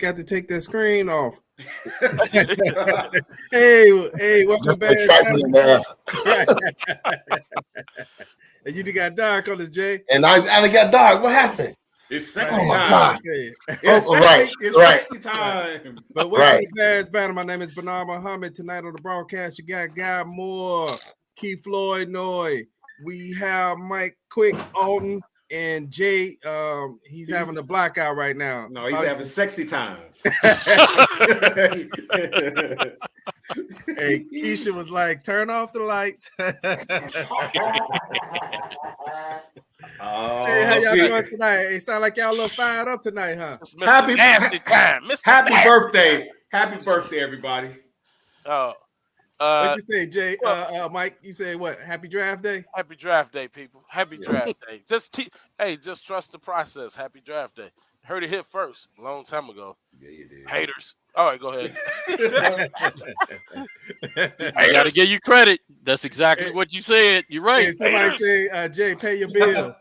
forgot to take that screen off. hey, welcome back. And you got dark on this, Jay. And I got dark. What happened? It's sexy time. Okay. It's sexy time. But welcome to Bears Banter. My name is Bernard Muhammad. Tonight on the broadcast, you got Guy Moore, Keith Floyd Noy. We have Mike Quick Alton and Jay. He's having a blackout right now. No, he's having sexy time. Hey, Keisha was like, turn off the lights. Hey, how y'all doing tonight? It sound like y'all a little fired up tonight, huh? Happy nasty time. Happy birthday. Happy birthday, everybody. What'd you say, Jay? Mike, you say what? Happy draft day? Happy draft day, people. Happy draft day. Just trust the process. Happy draft day. Heard it hit first a long time ago. Yeah, you did. Haters. All right, go ahead. I got to give you credit. That's exactly what you said. You're right. Hey, somebody say, Jay, pay your bills.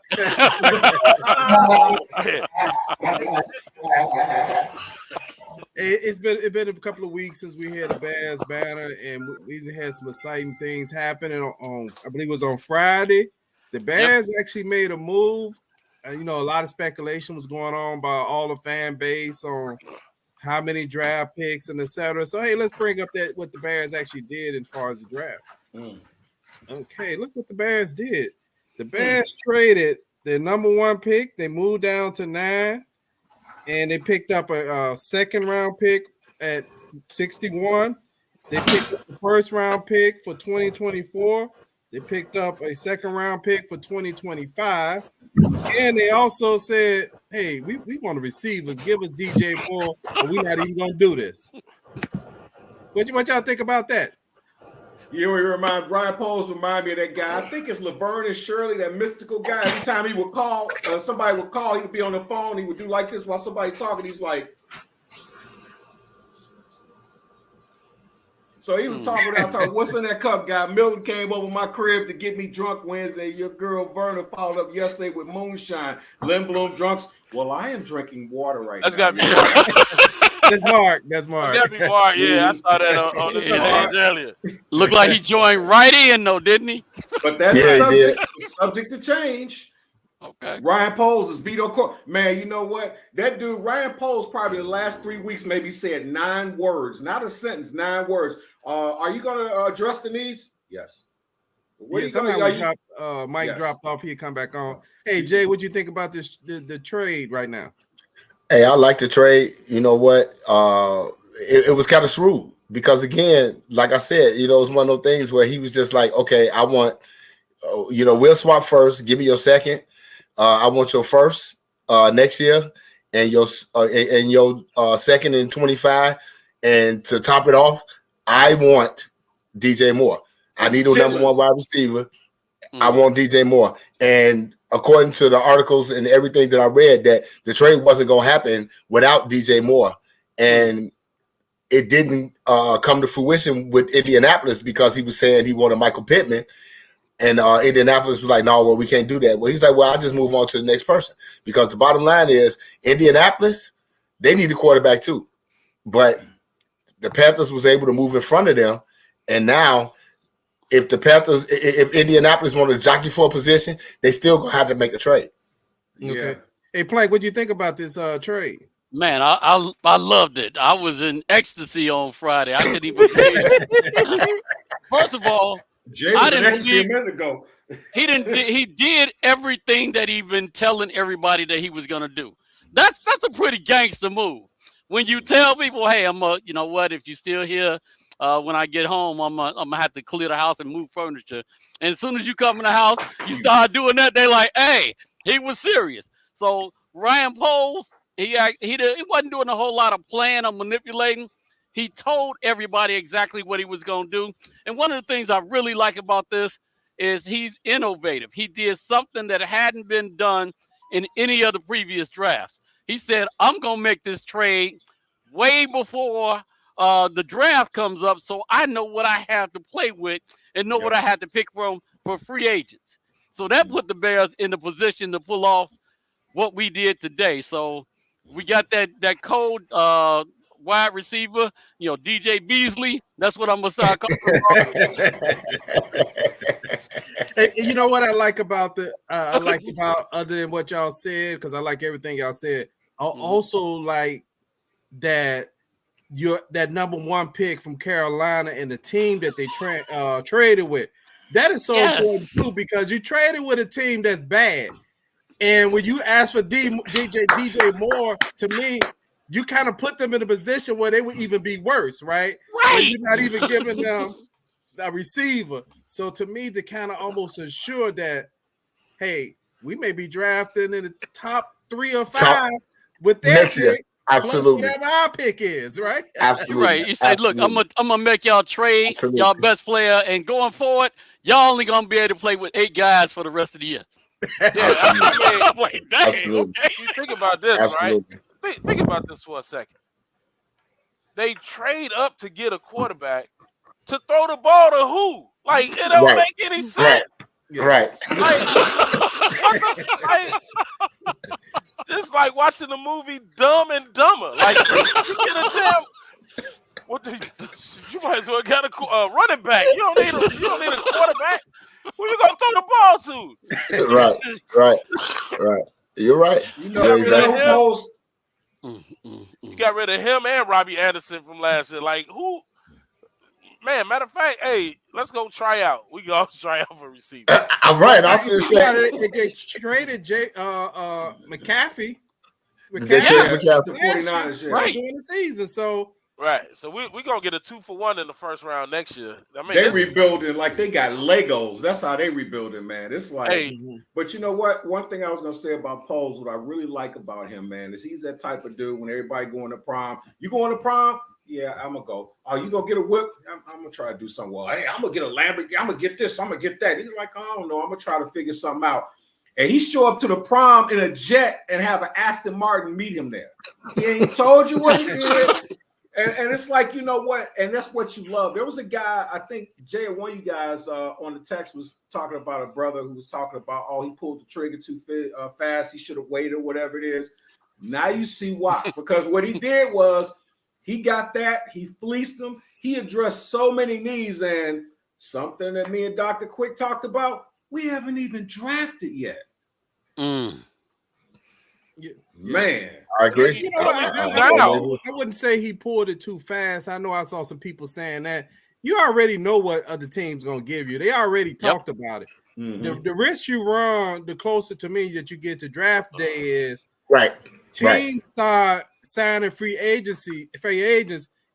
It's been a couple of weeks since we had a Bears Banter, and we had some exciting things happening on I believe it was on Friday. The Bears actually made a move. A lot of speculation was going on by all the fan base on how many draft picks and etc. So, hey, let's bring up what the Bears actually did as far as the draft. Okay, look what the Bears did. The Bears traded their number 1 pick. They moved down to 9, and they picked up a second-round pick at 61. They picked up the first-round pick for 2024. They picked up a second-round pick for 2025. And they also said, hey, we want a receiver. Give us DJ Moore, or we're not even going to do this. What y'all think about that? Ryan Poles remind me of that guy. I think it's Laverne and Shirley, that mystical guy. Every time he would call, somebody would call, he would be on the phone. He would do like this while somebody talking. He's like, so he was talking. What's in that cup, guy? Milton came over my crib to get me drunk Wednesday. Your girl Verna followed up yesterday with moonshine. Lindblom drunks. Well, I am drinking water right now. That's got to be Mark. That's Mark. That's got to be Mark. Yeah, I saw that on this page earlier. Looked like he joined right in, though, didn't he? But that's subject to change. Okay. Ryan Poles is veto court. Man, you know what? That dude, Ryan Poles, probably the last 3 weeks maybe said 9 words. Not a sentence, 9 words. Are you going to address the needs? Yes. Mike dropped off. He'll come back on. Hey, Jay, what do you think about this the trade right now? Hey, I like the trade. You know what? It was kind of shrewd because, again, like I said, it was one of those things where he was just like, okay, I want, we'll swap first. Give me your second. I want your first next year and your second in 25. And to top it off, I want DJ Moore. I need a number 1 wide receiver. I want DJ Moore. And according to the articles and everything that I read, that the trade wasn't going to happen without DJ Moore. And it didn't come to fruition with Indianapolis because he was saying he wanted Michael Pittman. And Indianapolis was like, no, well, we can't do that. Well, he's like, well, I'll just move on to the next person. Because the bottom line is Indianapolis, they need a quarterback too. But the Panthers was able to move in front of them. And now if Indianapolis wanted to jockey for a position, they still going to have to make a trade. Okay. Yeah. Hey, Plank, what do you think about this trade? Man, I loved it. I was in ecstasy on Friday. I couldn't even believe it. First of all, Jay was in ecstasy a minute ago. He did everything that he'd been telling everybody that he was going to do. That's a pretty gangster move. When you tell people, hey, you know what, if you're still here, when I get home, I'm gonna have to clear the house and move furniture. And as soon as you come in the house, you start doing that. They're like, hey, he was serious. So Ryan Poles, he wasn't doing a whole lot of playing or manipulating. He told everybody exactly what he was gonna do. And one of the things I really like about this is he's innovative. He did something that hadn't been done in any of the previous drafts. He said, I'm gonna make this trade way before the draft comes up, so I know what I have to play with and know what I have to pick from for free agents. So that put the Bears in the position to pull off what we did today. So We got that cold wide receiver, DJ Beasley. That's what I'm gonna start calling him. You know what I like about other than what y'all said, because I like everything y'all said. I also like that that number one pick from Carolina and the team that they traded with. That is so important too, because you traded with a team that's bad. And when you ask for DJ Moore, to me, you kind of put them in a position where they would even be worse, right? Where you're not even giving them a receiver. So to me, to kind of almost ensure that, hey, we may be drafting in the top 3 or 5 with their pick. Absolutely. Whatever our pick is, right? Absolutely. Right. You say, look, I'm gonna make y'all trade y'all best player, and going forward, y'all only gonna be able to play with 8 guys for the rest of the year. Yeah, I mean, like, dang, okay. You think about this, right? Think about this for a second. They trade up to get a quarterback to throw the ball to who? Like, it don't make any sense. Right. Just like watching the movie Dumb and Dumber. Like, you get a damn. You might as well get a running back. You don't need a quarterback. Who you gonna throw the ball to? Right. You're right. You got rid of him and Robbie Anderson from last year. Like, who? Man, matter of fact, hey, let's go try out. We can all try out for receiver. I'm right. I was going to say they traded McAfee. They traded McAfee. The 49ers, right, during the season. So we're gonna get a 2-for-1 in the first round next year. I mean, they rebuilding like they got Legos. That's how they rebuilding, man. It's like, but you know what? One thing I was gonna say about Poles, what I really like about him, man, is he's that type of dude. When everybody going to prom, you going to prom? Yeah, I'm gonna go. Oh, you gonna get a whip? I'm gonna try to do something. Well, hey, I'm gonna get a Lamborghini. I'm gonna get this. I'm gonna get that. He's like, I don't know. I'm gonna try to figure something out. And he show up to the prom in a jet and have an Aston Martin meet him there. He ain't told you what he did. And it's like, you know what? And that's what you love. There was a guy, I think Jay, one of you guys on the text was talking about a brother who was talking about, he pulled the trigger too fast. He should have waited, whatever it is. Now you see why. Because what he did was he got that. He fleeced him. He addressed so many needs. And something that me and Dr. Quick talked about, we haven't even drafted yet. Man, I agree. You know what? I wouldn't say he pulled it too fast. I know I saw some people saying that. You already know what other teams going to give you. They already talked about it. Mm-hmm. The risk you run, the closer to me that you get to draft day is teams start signing free agents,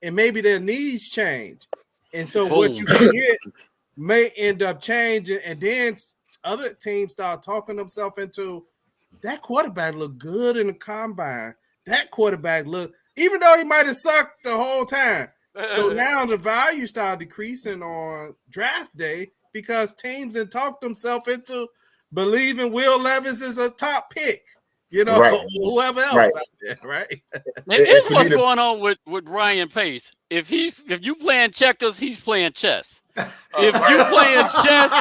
and maybe their needs change. And so what you get may end up changing, and then other teams start talking themselves into that quarterback look good in the combine. That quarterback look, even though he might have sucked the whole time. So now the value started decreasing on draft day because teams had talked themselves into believing Will Levis is a top pick. Whoever else out there, right? It's what's going on with Ryan Pace. If you playing checkers, he's playing chess. If you playing chess,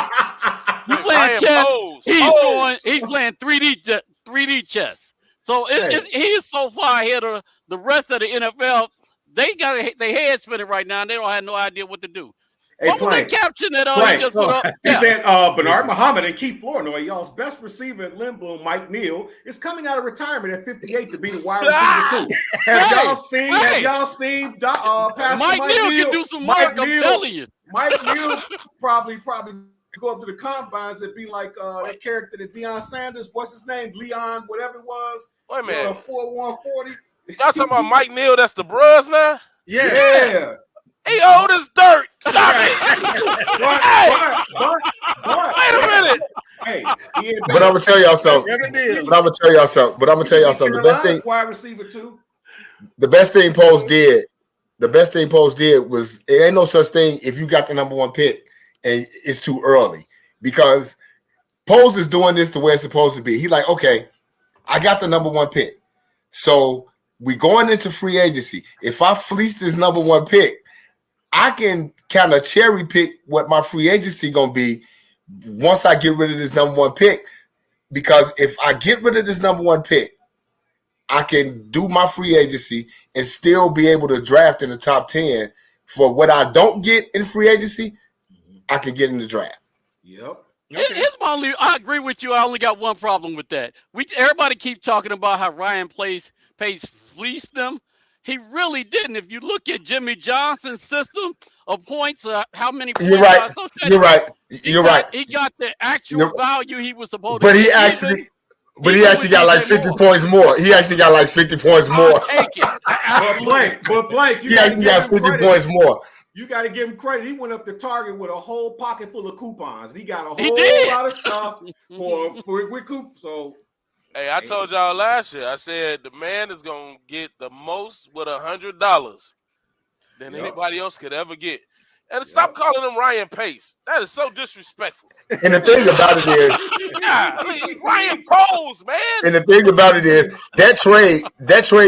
he's playing 3D chess. So he is so far ahead of the rest of the NFL. They got their head spinning right now, and they don't have no idea what to do. What was that caption that he just put up? He said Bernard Muhammad and Keith Flournoy, y'all's best receiver at Lindblom, Mike Neal, is coming out of retirement at 58 to be the wide receiver too. Have y'all seen Pastor Mike Neal can do some work, I'm telling you. Mike Neal probably go up to the combines and be like that character that Deion Sanders, what's his name? Leon, whatever it was. Wait a minute. 4-1-40. Y'all talking about Mike Neal, that's the Bruz now? Yeah. He old as dirt. Stop it. Wait a minute. Hey, but I'm gonna tell y'all something. The best thing, wide receiver too. The best thing Poles did was it ain't no such thing if you got the number one pick and it's too early, because Poles is doing this the way it's supposed to be. He like, okay, I got the number one pick, so we going into free agency. If I fleece this number one pick, I can kind of cherry pick what my free agency gonna be once I get rid of this number one pick. Because if I get rid of this number one pick I can do my free agency and still be able to draft in the top 10 for what I don't get in free agency. I can get in the draft. Yep. Okay. I agree with you. I only got one problem with that. Everybody keeps talking about how Ryan Pace fleeced them. He really didn't. If you look at Jimmy Johnson's system of points, how many points You're right. You're right. He got the actual value he was supposed to. But he actually got like 50 points more. He actually got like 50 points more. Take it. But Blake, he actually got 50 points more. You got to give him credit. He went up to Target with a whole pocket full of coupons. He got a whole lot of stuff with coupons. So, hey, I told y'all last year. I said the man is gonna get the most with $100 than anybody else could ever get. And stop calling him Ryan Pace. That is so disrespectful. And the thing about it is, Ryan Poles, man. And the thing about it is that trade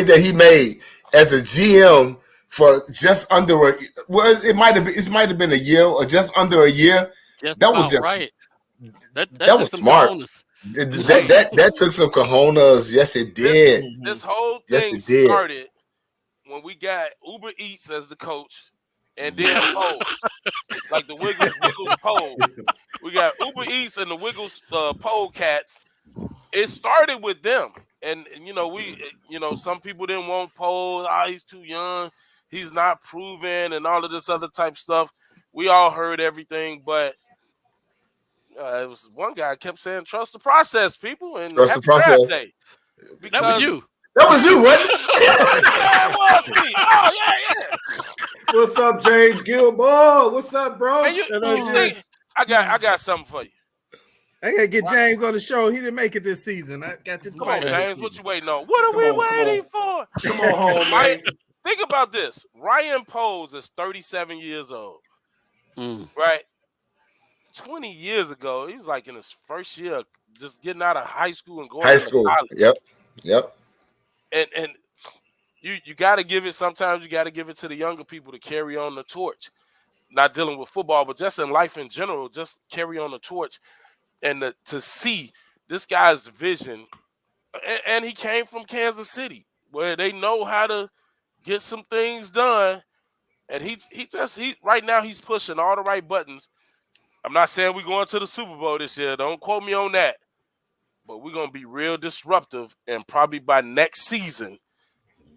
that he made as a GM. For just under it might have been a year or just under a year. That was just right. That was smart. That took some cojones. Yes, it did. This whole thing started when we got Uber Eats as the coach, and then Poles, like the Wiggles Pole. We got Uber Eats and the Wiggles Pole Cats. It started with them, and some people didn't want Poles. He's too young. He's not proven and all of this other type stuff. We all heard everything, but it was one guy kept saying, trust the process, people. And trust the process. That was you. That was you, wasn't it? That was me. Oh, yeah. What's up, James Gilmore? What's up, bro? I got something for you. I gotta get James on the show. He didn't make it this season. I got to. Come on, James. What you waiting on? What are we waiting for? Come on home, man. Think about this. Ryan Poles is 37 years old, right? 20 years ago, he was like in his first year, just getting out of high school and going to college. Yep. And you got to give it. Sometimes you got to give it to the younger people to carry on the torch. Not dealing with football, but just in life in general, just carry on the torch, and to see this guy's vision. And he came from Kansas City, where they know how to get some things done, and he right now he's pushing all the right buttons. I'm not saying we're going to the Super Bowl this year. Don't quote me on that. But we're gonna be real disruptive, and probably by next season,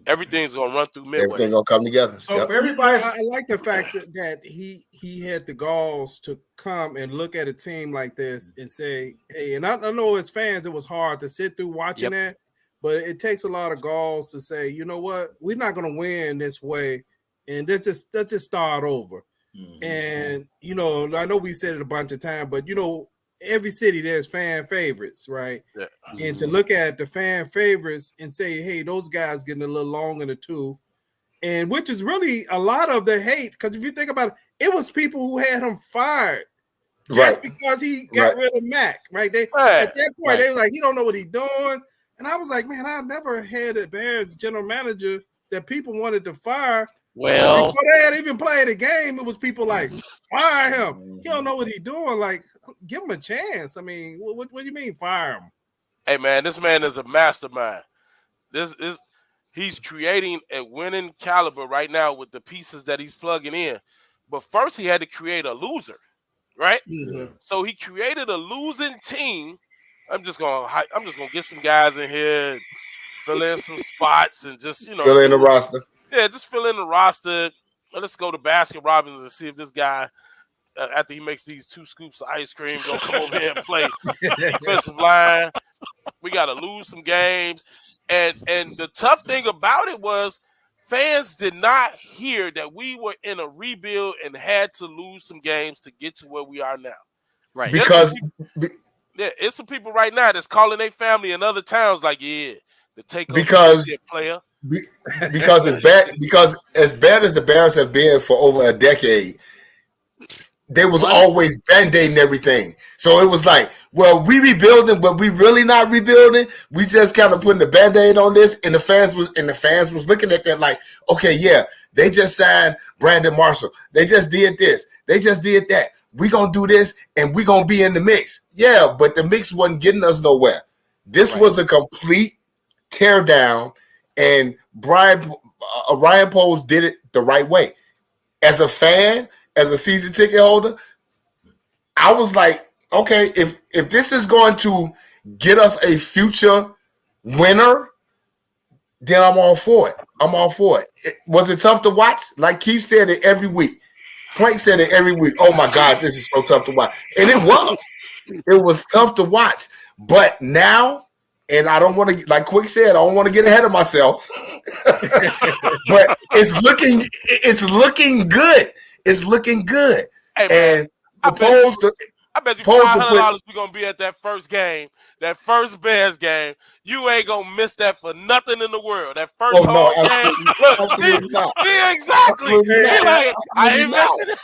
everything's gonna run through midway. Everything gonna come together. So for everybody, I like the fact that he had the galls to come and look at a team like this and say, "Hey," and I know as fans it was hard to sit through watching that. But it takes a lot of galls to say, you know what, we're not going to win this way, and let's just start over. And I know we said it a bunch of times, but every city there's fan favorites, right? Yeah. And to look at the fan favorites and say, hey, those guys getting a little long in the tooth, and which is really a lot of the hate, because if you think about it, it was people who had him fired just because he got rid of Mac, right? At that point, they were like, he don't know what he's doing. And I was like, man, I've never had a Bears general manager that people wanted to fire. Well, before they had even played a game, it was people like, fire him. He don't know what he's doing. Like, give him a chance. I mean, what do you mean fire him? Hey, man, this man is a mastermind. He's creating a winning caliber right now with the pieces that he's plugging in. But first, he had to create a loser, right? Mm-hmm. So he created a losing team. I'm just gonna get some guys in here, and fill in some spots, and just fill in the roster. Yeah, just fill in the roster. Let's go to Baskin Robbins and see if this guy, after he makes these 2 scoops of ice cream, gonna come over here and play defensive line. We gotta lose some games, and the tough thing about it was fans did not hear that we were in a rebuild and had to lose some games to get to where we are now. Right, because. It's some people right now that's calling their family in other towns like, the takeover player. Because as bad as the Bears have been for over a decade, they was always band-aiding everything. So it was like, well, we rebuilding, but we really not rebuilding. We just kind of putting the band-aid on this, and the fans was looking at that like, okay, yeah, they just signed Brandon Marshall. They just did this. They just did that. We gonna do this, and we gonna be in the mix. Yeah, but the mix wasn't getting us nowhere. This was a complete tear down, and Ryan Poles did it the right way. As a fan, as a season ticket holder, I was like, okay, if this is going to get us a future winner, then I'm all for it. I'm all for it. Was it tough to watch? Like Keith said it every week. Plank said it every week. Oh my God, this is so tough to watch. And it was. It was tough to watch. But now, and I don't want to, like Quick said, I don't want to get ahead of myself. But it's looking good. It's looking good. Hey, man, and I bet you $500 we're gonna be at that first game, that first Bears game. You ain't gonna miss that for nothing in the world. That first home game. Look, absolutely not. See, exactly. Not. I ain't missing it.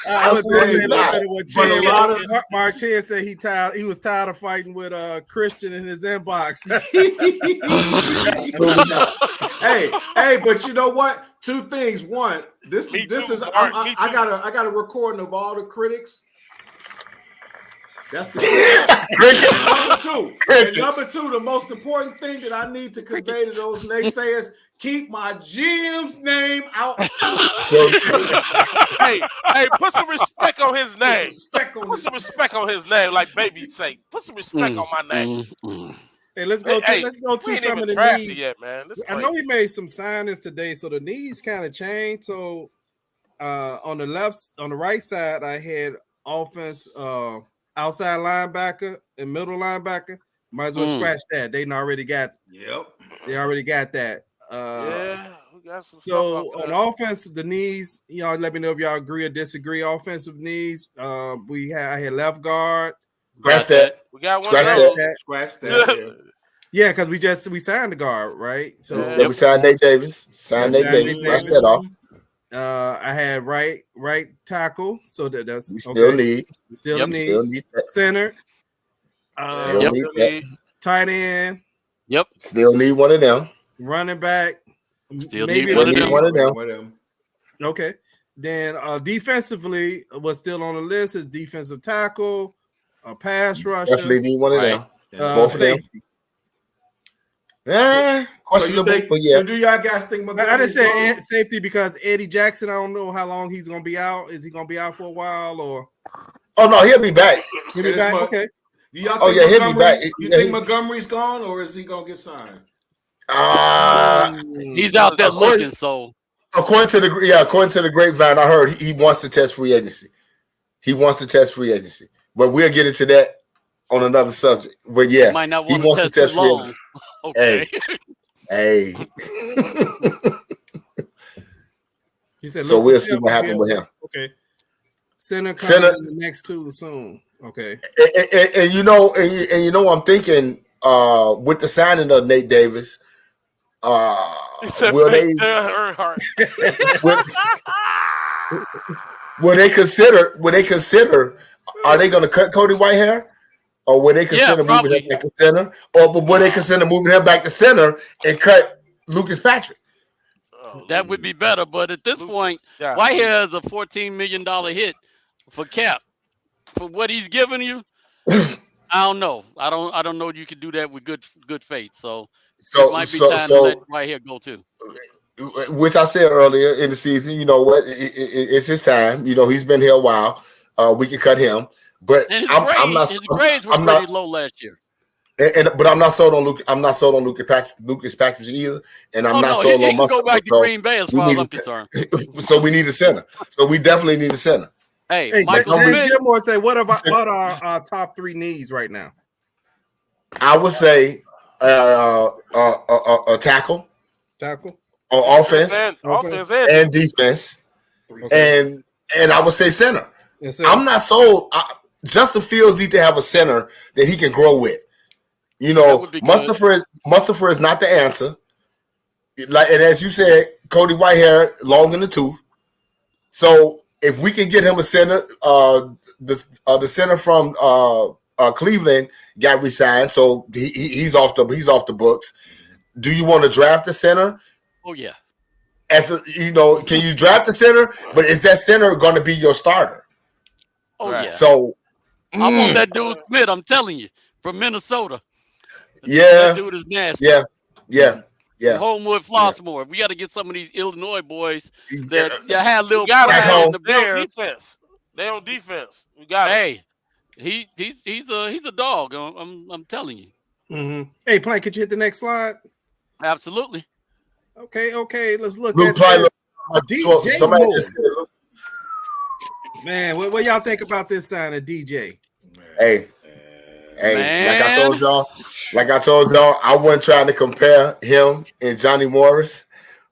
I was Absolutely not. what Mark Shan said he was tired of fighting with Christian in his inbox. Hey, but you know what? Two things. One, this is I got a recording of all the critics. That's the number two. And number two, the most important thing that I need to convey to those naysayers: keep my GM's name out. So, hey, put some respect on his name. Put some respect on his name, like baby say. Put some respect on my name. Hey, let's go to some of the needs. Yet, man. I know we made some signings today, so the needs kind of changed. So on the right side, I had offense, outside linebacker and middle linebacker. Might as well scratch that. They already got. Yep. They already got that. Yeah, we got some. So on offense, the needs, let me know if y'all agree or disagree. Offensive needs, I had left guard. scratch that. We got one. Scratch that. Yeah, because we signed the guard, right? So we signed Nate Davis. Scratch that off. I had right tackle, so that's we still need. We still need that. Center. Still need that. Tight end. Yep. Still need one of them. Running back. Still maybe need one of them. Okay. Then defensively, what's still on the list is defensive tackle, pass rusher. Definitely need one of them. Both of them. Questionable, but yeah. So do y'all guys think I just said safety because Eddie Jackson, I don't know how long he's going to be out. Is he going to be out for a while or? Oh, no, he'll be back. He'll be back? Okay. He'll be back. You think Montgomery's gone or is he going to get signed? He's out there looking, so. According to the grapevine, I heard he wants to test free agency. But we'll get into that on another subject. But yeah, he wants to test free agency. Okay. Hey. He said, so we'll see what happens with him. Okay. Center coming in the next two soon. Okay. And you know, I'm thinking with the signing of Nate Davis, will they consider are they going to cut Cody Whitehair? Or would they consider moving him back to center? Or would they consider moving him back to center and cut Lucas Patrick? That would be better. But at this point, Whitehair is a $14 million hit for cap. For what he's giving you, I don't know. I don't know you could do that with good faith. So it might be time to let Whitehair go too. Which I said earlier in the season, you know what? It's his time. You know, he's been here a while. We can cut him. But his grades were pretty low last year. But I'm not sold on Luke. I'm not sold on Lucas Patrick either, and I'm not sold on Mustard. Go back to Green Bay as far as I'm concerned. So we need a center. So we definitely need a center. Hey, Michael James Gilmore say, what are our top three needs right now? I would say a tackle on offense and defense, and I would say center. I'm not sold. Justin Fields needs to have a center that he can grow with. You know, Mustapher is not the answer. And as you said, Cody Whitehair long in the tooth. So if we can get him a center, the center from Cleveland got re-signed, so he's off the books. Do you want to draft the center? Oh yeah. Can you draft the center? But is that center going to be your starter? Oh yeah. So I want that dude Smith. I'm telling you, from Minnesota. Yeah. That dude is nasty. Yeah. Yeah. Yeah. Homewood, Flossmoor. We got to get some of these Illinois boys that had little got pride in the They on Bears. defense. They on defense. We got Hey, he's a dog. I'm telling you. Mm-hmm. Hey, Plank, could you hit the next slide? Absolutely. Okay. Let's look Luke at this. DJ somebody Moore. just said, Luke. Man, what y'all think about this sign of DJ? Hey, Man. like I told y'all, I wasn't trying to compare him and Johnny Morris,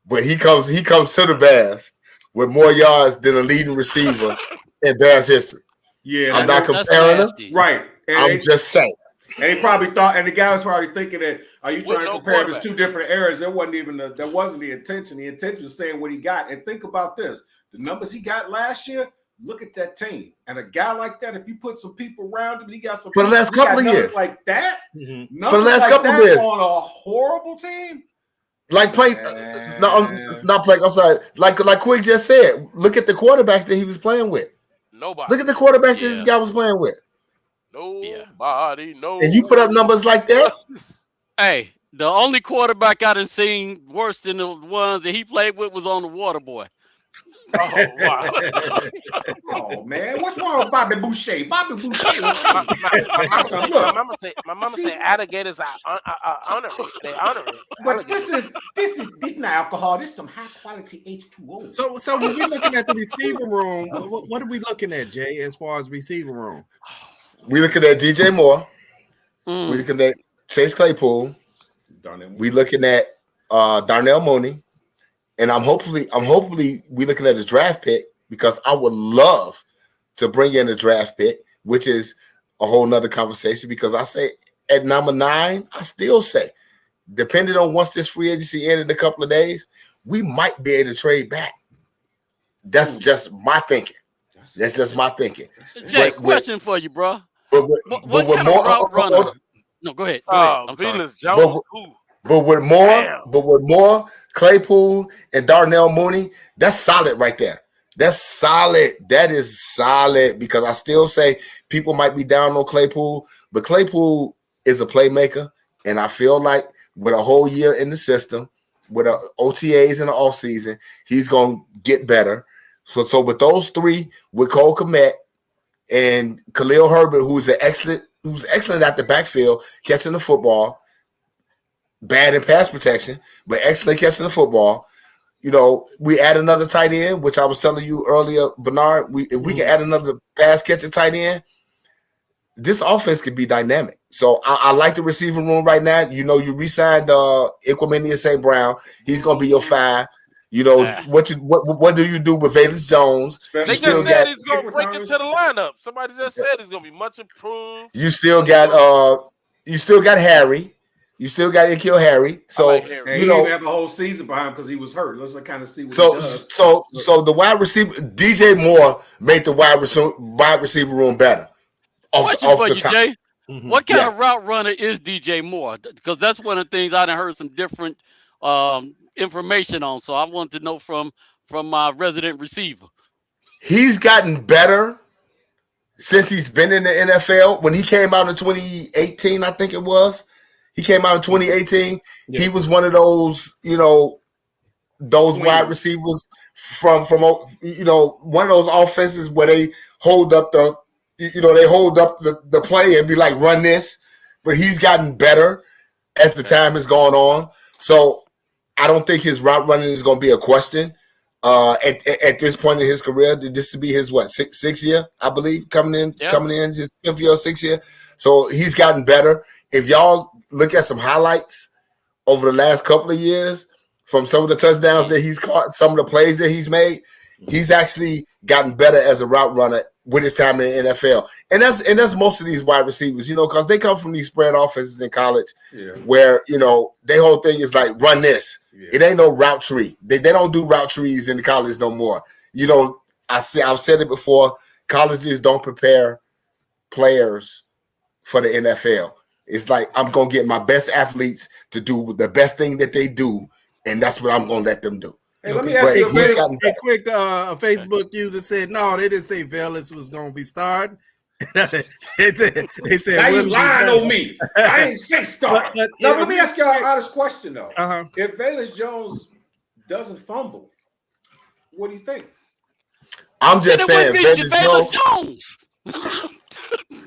but he comes to the Bears with more yards than a leading receiver in Bears history. Yeah, I'm not comparing them. Right. And I'm just saying. And he probably thought, and the guy was probably thinking that, are you trying to compare these 2 different eras? That wasn't the intention. The intention was saying what he got. And think about this. The numbers he got last year, look at that team. And a guy like that, if you put some people around him, he got some for the last couple of years like that. Mm-hmm. For the last couple of years on a horrible team. Like Plank, not Plank. I'm sorry. Like Quick just said, look at the quarterbacks that he was playing with. Nobody. Look at the quarterbacks that this guy was playing with. Nobody. No. And you put up numbers like that. Hey, the only quarterback I done seen worse than the ones that he played with was on the water boy. Oh, wow. Oh, man. What's wrong with Bobby Boucher? Bobby Boucher. My mama say alligators are honorary. They honor it. But this is not alcohol. This is some high quality H2O. So when we're looking at the receiver room, what are we looking at, Jay, as far as receiver room? We looking at DJ Moore. We looking at Chase Claypool. We looking at Darnell Mooney. And I'm hopefully we looking at his draft pick, because I would love to bring in a draft pick, which is a whole nother conversation, because I say at number 9, I still say, depending on once this free agency ended in a couple of days, we might be able to trade back. That's just my thinking. That's just my thinking. Jay, question for you, bro. But what kind of route runner? No, go ahead. Venus Jones. But with more Claypool and Darnell Mooney, that's solid right there. That's solid. That is solid, because I still say people might be down on Claypool, but Claypool is a playmaker, and I feel like with a whole year in the system, with OTAs in the offseason, he's going to get better. So with those 3, with Cole Kmet and Khalil Herbert, who's excellent at the backfield, catching the football, bad in pass protection, but excellent catching the football. You know, we add another tight end, which I was telling you earlier, Bernard. If we can add another pass catching tight end, this offense could be dynamic. So I like the receiving room right now. You know, you re-signed Equimania St. Brown. He's going to be your 5. You know, what do you do with Valus Jones? They just said he's going to break into the lineup. Somebody just said he's going to be much improved. You still got Harry. You still got N'Keal Harry. So you know, have a whole season behind him because he was hurt. Let's kind of see what he does. So the wide receiver, DJ Moore, made the wide receiver room better. Question for you, Jay. What kind of route runner is DJ Moore? Because that's one of the things I done heard some different information on. So I want to know from my resident receiver. He's gotten better since he's been in the NFL. When he came out in 2018, I think it was. He came out in 2018. Yeah. He was one of those, you know, those wide receivers from you know, one of those offenses where they hold up the play and be like, run this. But he's gotten better as the time has gone on. So I don't think his route running is going to be a question at this point in his career. This to be his sixth year, I believe, coming in his 5th year or 6th year. So he's gotten better. If y'all look at some highlights over the last couple of years from some of the touchdowns that he's caught, some of the plays that he's made, he's actually gotten better as a route runner with his time in the NFL. And that's most of these wide receivers, you know, because they come from these spread offenses in college where, you know, their whole thing is like, run this. Yeah. It ain't no route tree. They don't do route trees in the college no more. You know, I've said it before, colleges don't prepare players for the NFL. It's like, I'm going to get my best athletes to do the best thing that they do, and that's what I'm going to let them do. Hey, let me ask you a quick Facebook user said, no, they didn't say Velus was going to be starting. they said now you Willis lying better. on me. I ain't say start. But, Now let me ask y'all an honest question though. Uh-huh. If Velus Jones doesn't fumble, what do you think? I'm just saying, Velus Jones.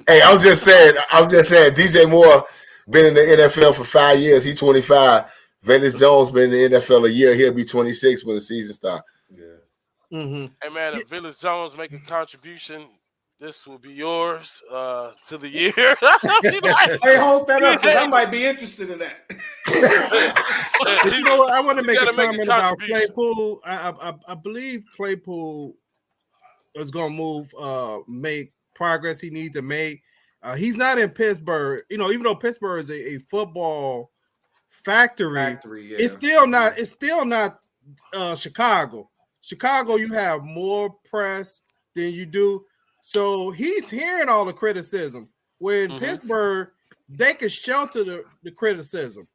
Hey, I'm just saying, DJ Moore been in the NFL for 5 years. He's 25. Velus Jones been in the NFL a year. He'll be 26 when the season starts. Yeah. Mm-hmm. Hey man, if Velus Jones make a contribution, this will be yours to the year. Hey, hold that up because I might be interested in that. You know what? I want to make a gotta make a comment about contribution. Claypool. I believe Claypool is going to make progress he needs to make. He's not in Pittsburgh. You know, even though Pittsburgh is a football factory, Yeah. it's still not. It's still not Chicago. Chicago, you have more press than you do. So he's hearing all the criticism. Where in Pittsburgh, they can shelter the criticism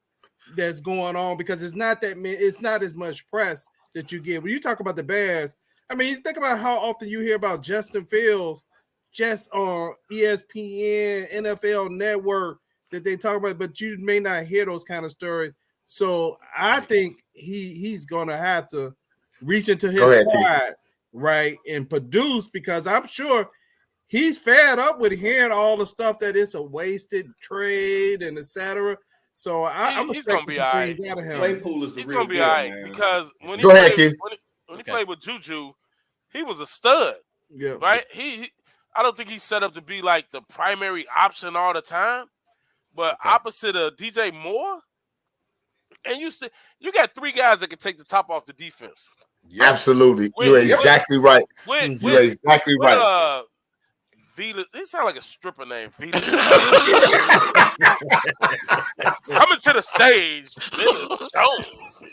that's going on because it's not as much press that you get. When you talk about the Bears, I mean, you think about how often you hear about Justin Fields just on ESPN, NFL Network that they talk about, but you may not hear those kind of stories. So I think he's gonna have to reach into his pride, right, and produce because I'm sure he's fed up with hearing all the stuff that it's a wasted trade and etc. So I'm he's gonna be all right. out of him. Claypool is the He's real gonna be deal, all right man. because when he played with Juju, he was a stud. Yeah, right. He I don't think he's set up to be like the primary option all the time, but opposite of DJ Moore, and you got three guys that can take the top off the defense. Yep. Absolutely, you're exactly right. You're exactly right. Velus, it sounds like a stripper name. Velus. Coming to the stage, Velus Jones.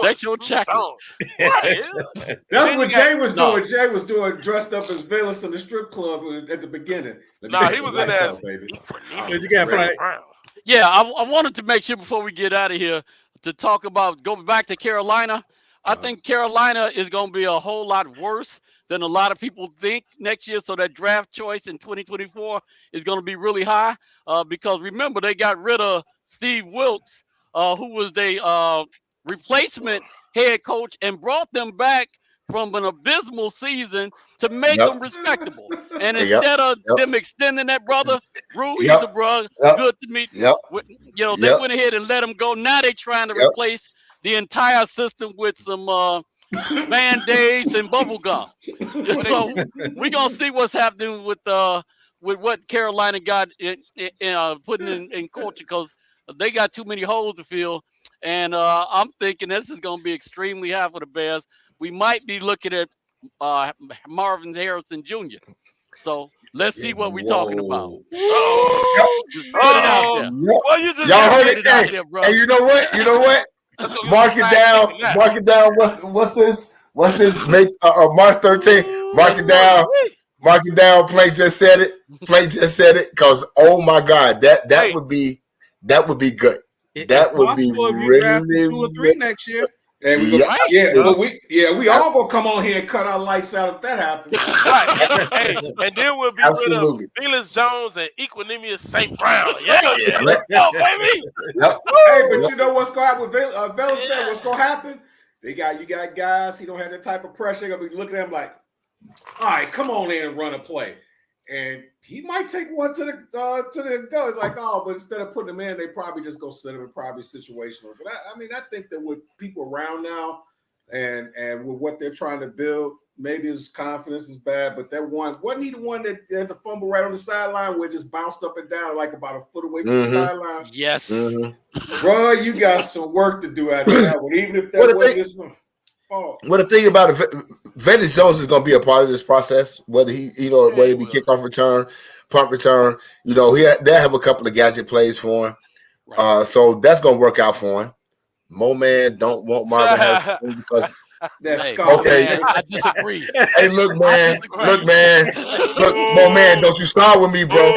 Sexual chocolate. Right. That's what Jay was doing. Jay was doing dressed up as Velus in the strip club at the beginning. No, he was in there. Yeah, I wanted to make sure before we get out of here to talk about going back to Carolina. I think Carolina is going to be a whole lot worse than a lot of people think next year. So that draft choice in 2024 is going to be really high because remember, they got rid of Steve Wilkes, who was the replacement head coach, and brought them back from an abysmal season to make them respectable. And instead of them extending that brother, Rue, he's a brother, good to meet you. You know, they went ahead and let him go. Now they're trying to replace the entire system with some Band-Aids and bubble gum. So we're gonna see what's happening with what Carolina got putting in culture because they got too many holes to fill. And I'm thinking this is gonna be extremely high for the Bears. We might be looking at Marvin Harrison Jr. So let's see what we're talking about. Well, you just y'all heard it out there, bro. And you know what? Mark it down. Mark it down. What's this? Make March 13th. Mark it down. Mark it down. Play just said it. Because oh my God, that would be good. That would be really 2 or 3 next year. And we all gonna come on here and cut our lights out if that happens. Right. Hey, and then we'll be rid of Velus Jones and Equinemius St. Brown. Yeah, let's go, baby. Hey, but you know what's going to happen with Velus? What's going to happen? You got guys. He don't have that type of pressure. They're gonna be looking at him like, all right, come on in and run a play. And he might take one to the go. It's like, but instead of putting him in, they probably just go sit him and probably situational. But I think that with people around now and with what they're trying to build, maybe his confidence is bad. But that one wasn't he the one that had the fumble right on the sideline where it just bounced up and down like about a foot away from the sideline? Yes, bro, you got some work to do after that one. Even if that was this one. Well, the thing about it, Velus Jones is going to be a part of this process, whether he be kickoff return, punt return. They'll have a couple of gadget plays for him. Right. So that's going to work out for him. Mo man don't want Marvin Harrison because that's okay. Man, I disagree. Hey, look, Mo man, don't you start with me, bro.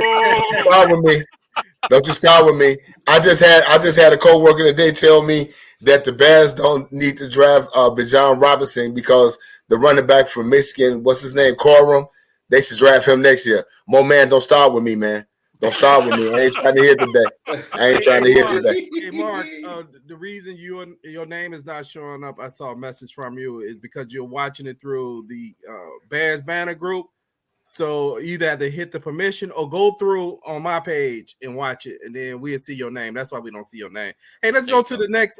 Don't you start with me. I just had a coworker today tell me that the Bears don't need to draft Bijan Robinson because the running back from Michigan, what's his name, Corum, They should draft him next year. Mo man, don't start with me, man. Don't start with me. I ain't trying to hit today. I ain't trying to hit today. Hey, Mark, the reason your name is not showing up, I saw a message from you, is because you're watching it through the Bears Banter group. So either have to hit the permission or go through on my page and watch it, and then we'll see your name. That's why we don't see your name. Hey, let's go to the next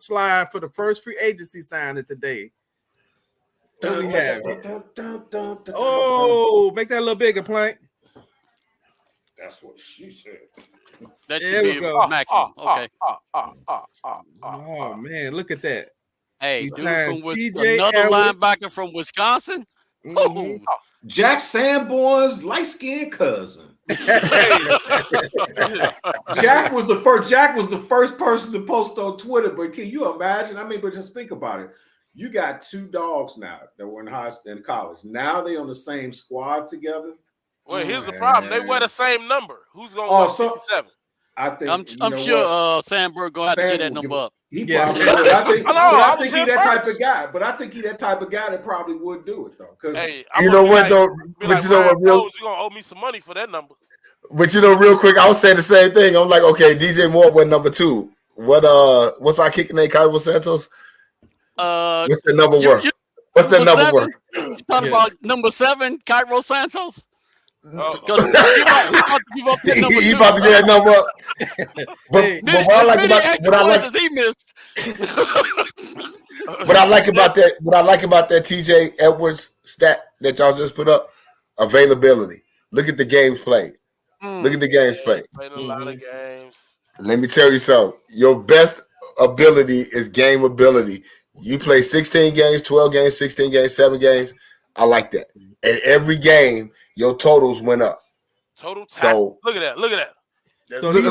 slide for the first free agency signing today. What we have? Oh, make that a little bigger, Plank. That's what she said. That There should we be go. maximum. Okay. Oh man, look at that. Hey, He dude signed from TJ another Edwards. linebacker from Wisconsin. Mhm. Oh. Jack Sanborn's light-skinned cousin. Jack was the first person to post on Twitter. But can you imagine? I mean, but just think about it. You got two dogs now that were in college. Now they on the same squad together. Well, here's the problem. They wear the same number. Who's going to wear 57? I think I'm sure Sandberg gonna have to get that number up. He probably would. I think he that first. type of guy. But I think he that type of guy that probably would do it though. Because you know what though? But you know what, real, you're gonna owe me some money for that number. But you know, real quick, I was saying the same thing. I'm like, okay, DJ Moore went number 2. What's our kicking name? Carlos Santos. What's the number one? What's the number one? You talking about number 7, Cairo Santos? He about to get that number up. But what I like about that TJ Edwards stat that y'all just put up, availability. Look at the games played. Look at the games played. Played a lot of games. Let me tell you something. Your best ability is game ability. You play 16 games, 12 games, 16 games, 7 games. I like that. And every game, your totals went up. Total tackle. Look at that. So he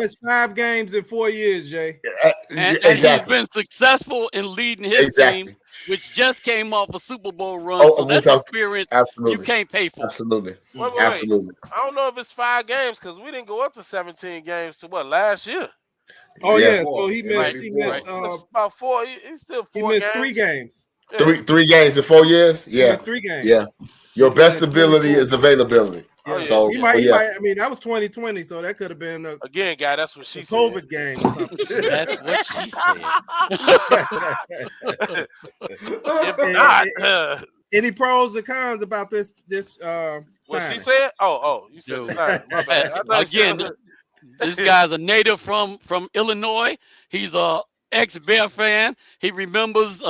missed 5 games in 4 years, Jay. And he's been successful in leading his team, which just came off a Super Bowl run. So that's experience you can't pay for. Absolutely. Wait. Absolutely. I don't know if it's 5 games because we didn't go up to 17 games to last year. Oh yeah, so he missed about 4. He's still 4 games. He missed 3 games. Yeah. 3 games in 4 years? Yeah. He missed 3 games. Yeah. Your best ability is availability. Yeah. So he might. I mean, that was 2020, so that could have been again, guy. That's what she said. COVID game or something. That's what she said. If not, any pros or cons about this? What she said? Oh, you said the sign. Again, this guy's a native from Illinois. He's a ex-Bear fan. He remembers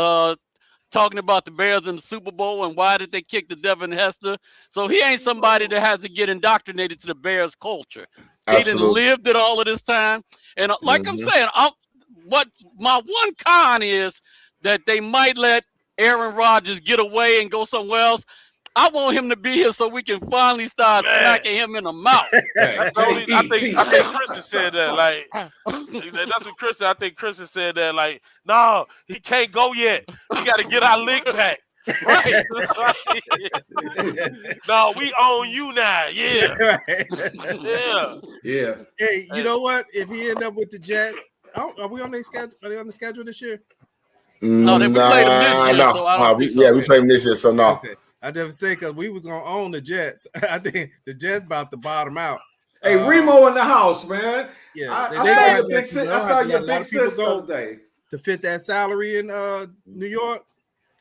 talking about the Bears in the Super Bowl and why did they kick the Devin Hester. So he ain't somebody that has to get indoctrinated to the Bears culture. He didn't lived it all of this time. And like I'm saying, what my one con is that they might let Aaron Rodgers get away and go somewhere else. I want him to be here so we can finally start smacking him in the mouth. I think Chris said that. Like, that's what Chris said. I think Chris said that. Like, no, he can't go yet. We got to get our lick back. Right? No, we own you now. Yeah. Yeah. Hey, you know what? If he end up with the Jets, are we on the schedule? Are they on the schedule this year? No, we played them this year. No. So I don't think so. We played them this year, so no. Okay. I never say because we was gonna own the Jets. I think the Jets about to bottom out. Hey, Remo in the house, man. Yeah, I saw your big sister today to fit that salary in New York.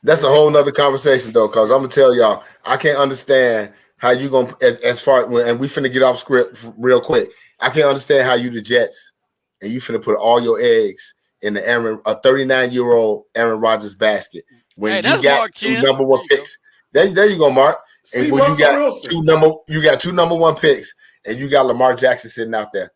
That's a whole nother conversation though, because I'm gonna tell y'all, I can't understand how you gonna as far and we finna get off script real quick. I can't understand how you the Jets and you finna put all your eggs in the a 39-year-old Aaron Rodgers basket when you got 2 number 1 picks. There you go, Mark. And when you got 2 number 1 picks, and you got Lamar Jackson sitting out there.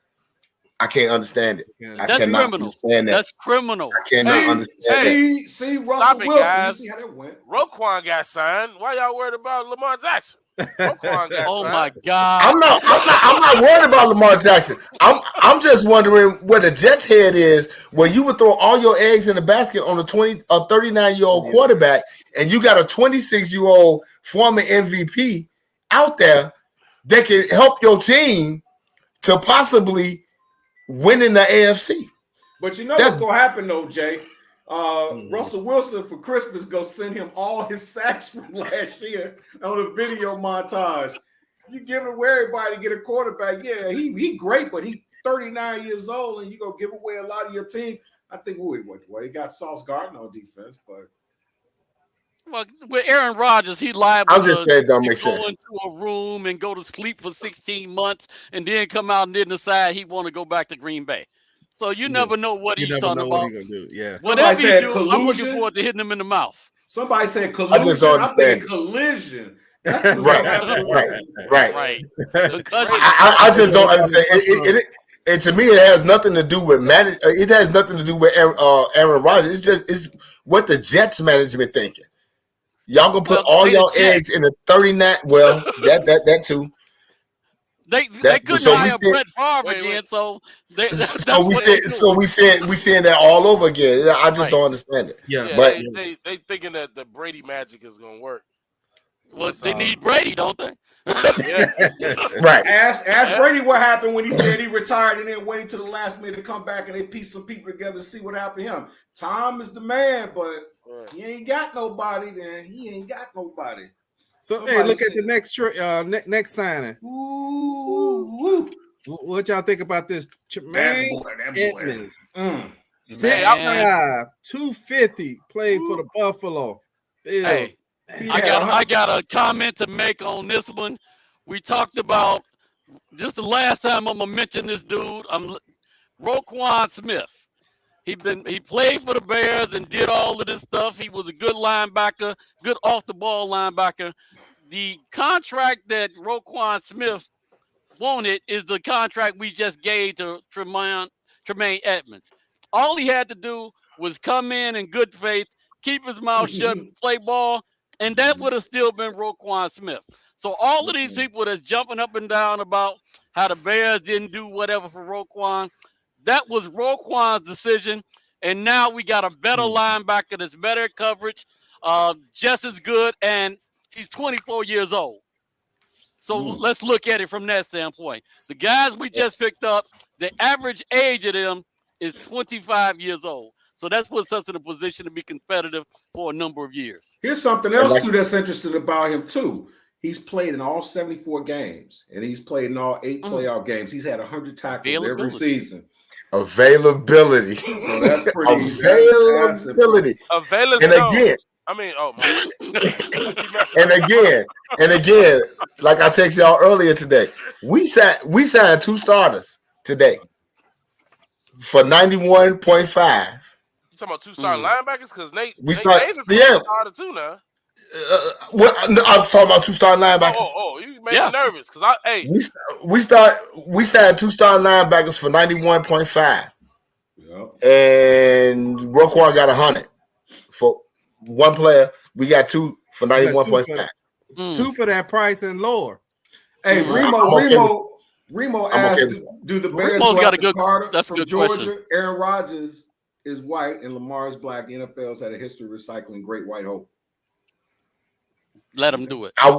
I can't understand it. I cannot understand that. That's criminal. I cannot understand it. See, Russell Wilson. Guys. You see how that went? Roquan got signed. Why y'all worried about Lamar Jackson? Roquan got signed. My God. I'm not worried about Lamar Jackson. I'm just wondering where the Jets' head is, where you would throw all your eggs in the basket on a 39-year-old quarterback, and you got a 26-year-old former MVP out there that can help your team to possibly win in the AFC. But you know what's going to happen, though, Jay? Russell Wilson for Christmas go send him all his sacks from last year on a video montage. You give away everybody to get a quarterback. Yeah, he great, but he 39 years old, and you gonna give away a lot of your team. I think he got Sauce Gardner on defense, but well, with Aaron Rodgers, he liable I'm just saying it don't to make go sense. into a room and go to sleep for 16 months and then come out and then decide he want to go back to Green Bay. So you never know what he's talking about. What he gonna do. Yeah. Whatever he do, I'm looking forward to hitting him in the mouth. Somebody said collusion. I just don't understand. I'm collision. Right. I just don't understand. And to me, it has nothing to do with It has nothing to do with Aaron Rodgers. It's what the Jets management thinking. Y'all gonna put all y'all eggs in a 39. Well, that too. They couldn't hire Brett Favre again, so we saying that all over again. I just don't understand it. Yeah, but they thinking that the Brady magic is gonna work. Well, they need Brady, don't they? Right. Ask Brady what happened when he said he retired and then waited till the last minute to come back and they pieced some people together to see what happened to him. Tom is the man, but he ain't got nobody. Then he ain't got nobody. So hey, look at the next signing. Ooh. What y'all think about this? Tremaine Edmonds. 6'5", 250, played for the Buffalo Bills. Hey, I got a comment to make on this one. We talked about just the last time I'm gonna mention this dude. Roquan Smith. He played for the Bears and did all of this stuff. He was a good linebacker, good off the ball linebacker. The contract that Roquan Smith wanted is the contract we just gave to Tremaine Edmonds. All he had to do was come in good faith, keep his mouth shut, play ball, and that would have still been Roquan Smith. So all of these people that's jumping up and down about how the Bears didn't do whatever for Roquan, that was Roquan's decision. And now we got a better linebacker that's better at coverage, just as good, and he's 24 years old. So let's look at it from that standpoint. The guys we just picked up, the average age of them is 25 years old. So that puts us in a position to be competitive for a number of years. Here's something else, too, that's interesting about him, too. He's played in all 74 games, and he's played in all 8 playoff games. He's had 100 tackles every season. Availability. So that's pretty availability. And again, and again, like I texted y'all earlier today, we signed 2 starters today for 91.5. Talking about 2 starting linebackers because Nate Davis started too now. I'm talking about 2 starting linebackers. You made me nervous because we signed 2 starting linebackers for 91.5. And Roquan got 100 for one player. We got 2 for 91.5. 2 for that price and lower. Hey, Remo asked, do the Bears got a good Carter that's from a good Georgia? question. Aaron Rodgers is white and Lamar is black. The NFL's had a history of recycling great white hope. Let him do it. I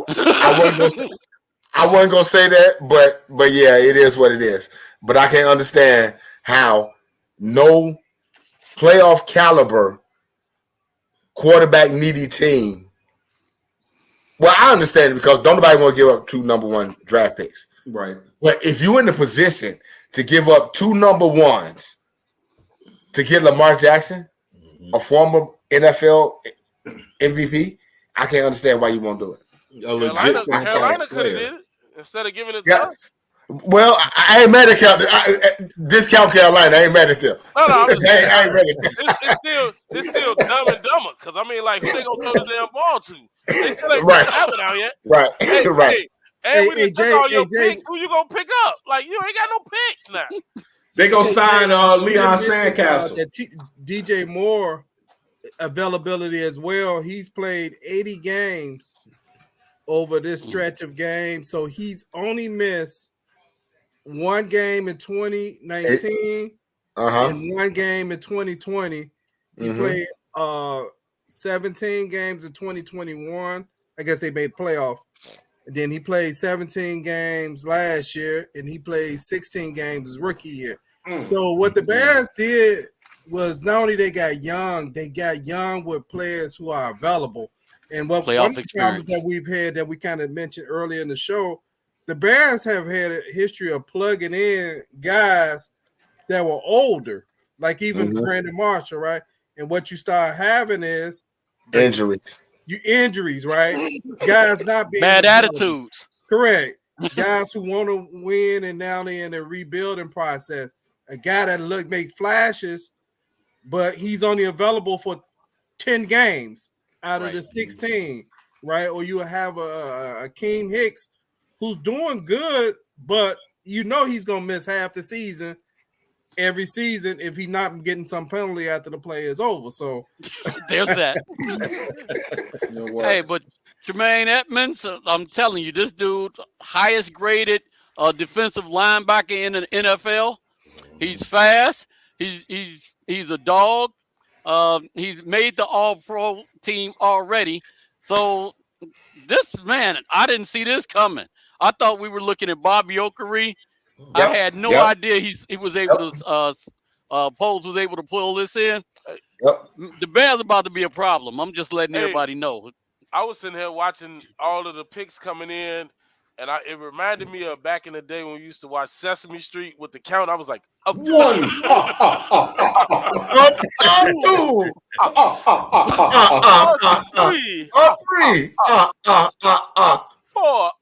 wasn't gonna say that, but yeah, it is what it is. But I can't understand how no playoff caliber quarterback needy team. Well, I understand it because don't nobody want to give up 2 number 1 draft picks. Right. But if you're in the position to give up 2 number 1s to get Lamar Jackson, a former NFL MVP, I can't understand why you won't do it. Carolina could have did it instead of giving it to us. Well, I ain't mad at Carolina. Discount Carolina. I ain't mad at them. No, I'm just saying, I ain't mad at them. It's still dumb and dumber because I mean, like, who they gonna throw the damn ball to? They still ain't happen out yet. Right. Right. And we didn't pick all your picks. Who you gonna pick up? Like, you ain't got no picks now. They gonna sign Leon Sandcastle. DJ Moore availability as well. He's played 80 games over this stretch of games, so he's only missed 1 game in 2019 and 1 game in 2020. He played 17 games in 2021. I guess they made playoff. And then he played 17 games last year, and he played 16 games his rookie year. So what the Bears did was not only they got young with players who are available. And one of the problems that we've had that we kind of mentioned earlier in the show, the Bears have had a history of plugging in guys that were older, like even Brandon Marshall, right? And what you start having is injuries, right? Guys not being bad attitudes. Correct. Guys who want to win and now they're in a rebuilding process. A guy that make flashes, but he's only available for 10 games out of the 16, right? Or you have a Akeem Hicks who's doing good, but you know he's gonna miss half the season every season if he's not getting some penalty after the play is over. So there's that. Hey, but Jermaine Edmonds, I'm telling you, this dude, highest graded defensive linebacker in the NFL. He's fast. He's a dog. He's made the All-Pro team already. So this man, I didn't see this coming. I thought we were looking at Bobby Okereke. I had no idea he was able to Poles was able to pull this in. The Bears about to be a problem. I'm just letting everybody know. I was sitting here watching all of the picks coming in, and it reminded me of back in the day when we used to watch Sesame Street with the count. I was like, one, three, four.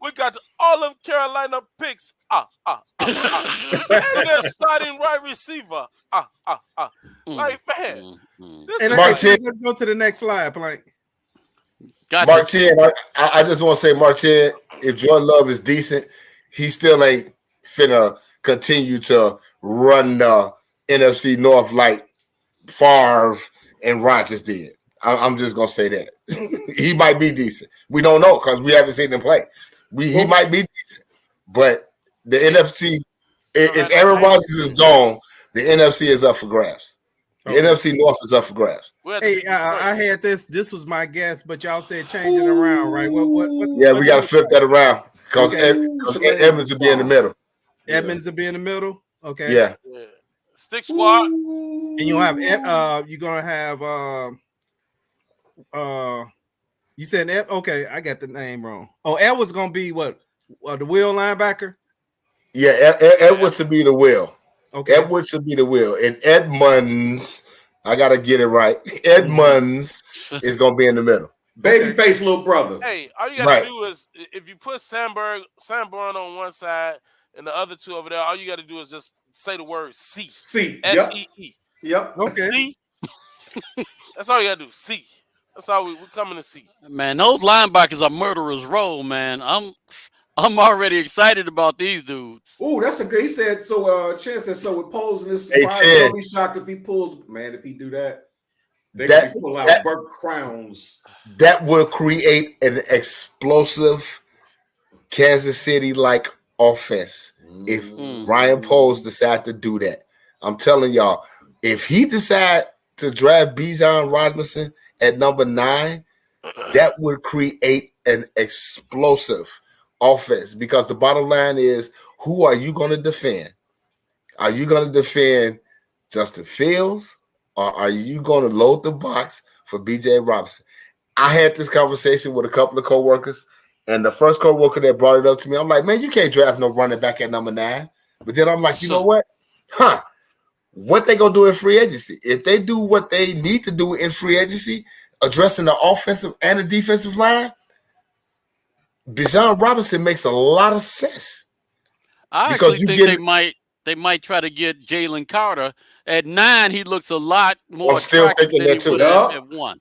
We got all of Carolina picks. And they're starting wide receiver. Like, man. Let's go to the next slide, Plank. Gotcha. Martin, I just want to say, Martin, if Jordan Love is decent, he still ain't finna continue to run the NFC North like Favre and Rodgers did. I'm just gonna say that he might be decent. We don't know because we haven't seen him play. He might be decent, but the NFC, if Aaron Rodgers is gone, the NFC is up for grabs. The NFC North is up for grabs. Hey, I had this. This was my guess, but y'all said change it around, right? Yeah, we got to flip that around because Edmonds will be in the middle. Edmonds will be in the middle. Okay. Yeah. Stick squad. And you'll have you're gonna have you said Ed, okay, I got the name wrong. Oh, Edwards gonna be what the wheel linebacker? Yeah, Edwards will be the wheel. Okay. Edwards will be the wheel. And Edmonds, I gotta get it right. Edmonds is gonna be in the middle. Babyface little brother. Hey, all you gotta do is if you put Sanborn on one side and the other two over there, all you gotta do is just say the word C. C. S-E-E. Yep. Okay. C. That's all you gotta do. C. That's all we're coming to see. Man, those linebackers are murderers row, man. I'm already excited about these dudes. Oh, that's a good. He said so. Chance said so with Poles in this surprise. Don't be shocked if he pulls. Man, if he do that, they can pull out Burke Crowns. That will create an explosive Kansas City-like offense if Ryan Poles decide to do that. I'm telling y'all, if he decide to draft Bijan Robinson at number 9, that would create an explosive offense because the bottom line is, who are you going to defend? Are you going to defend Justin Fields or are you going to load the box for BJ Robinson? I had this conversation with a couple of coworkers, and the first coworker that brought it up to me, I'm like, man, you can't draft no running back at number 9. But then I'm like, you know what? What they gonna do in free agency? If they do what they need to do in free agency, addressing the offensive and the defensive line, Bijan Robinson makes a lot of sense. I actually think they might try to get Jalen Carter at 9. He looks a lot more. I'm still thinking that too. At 1.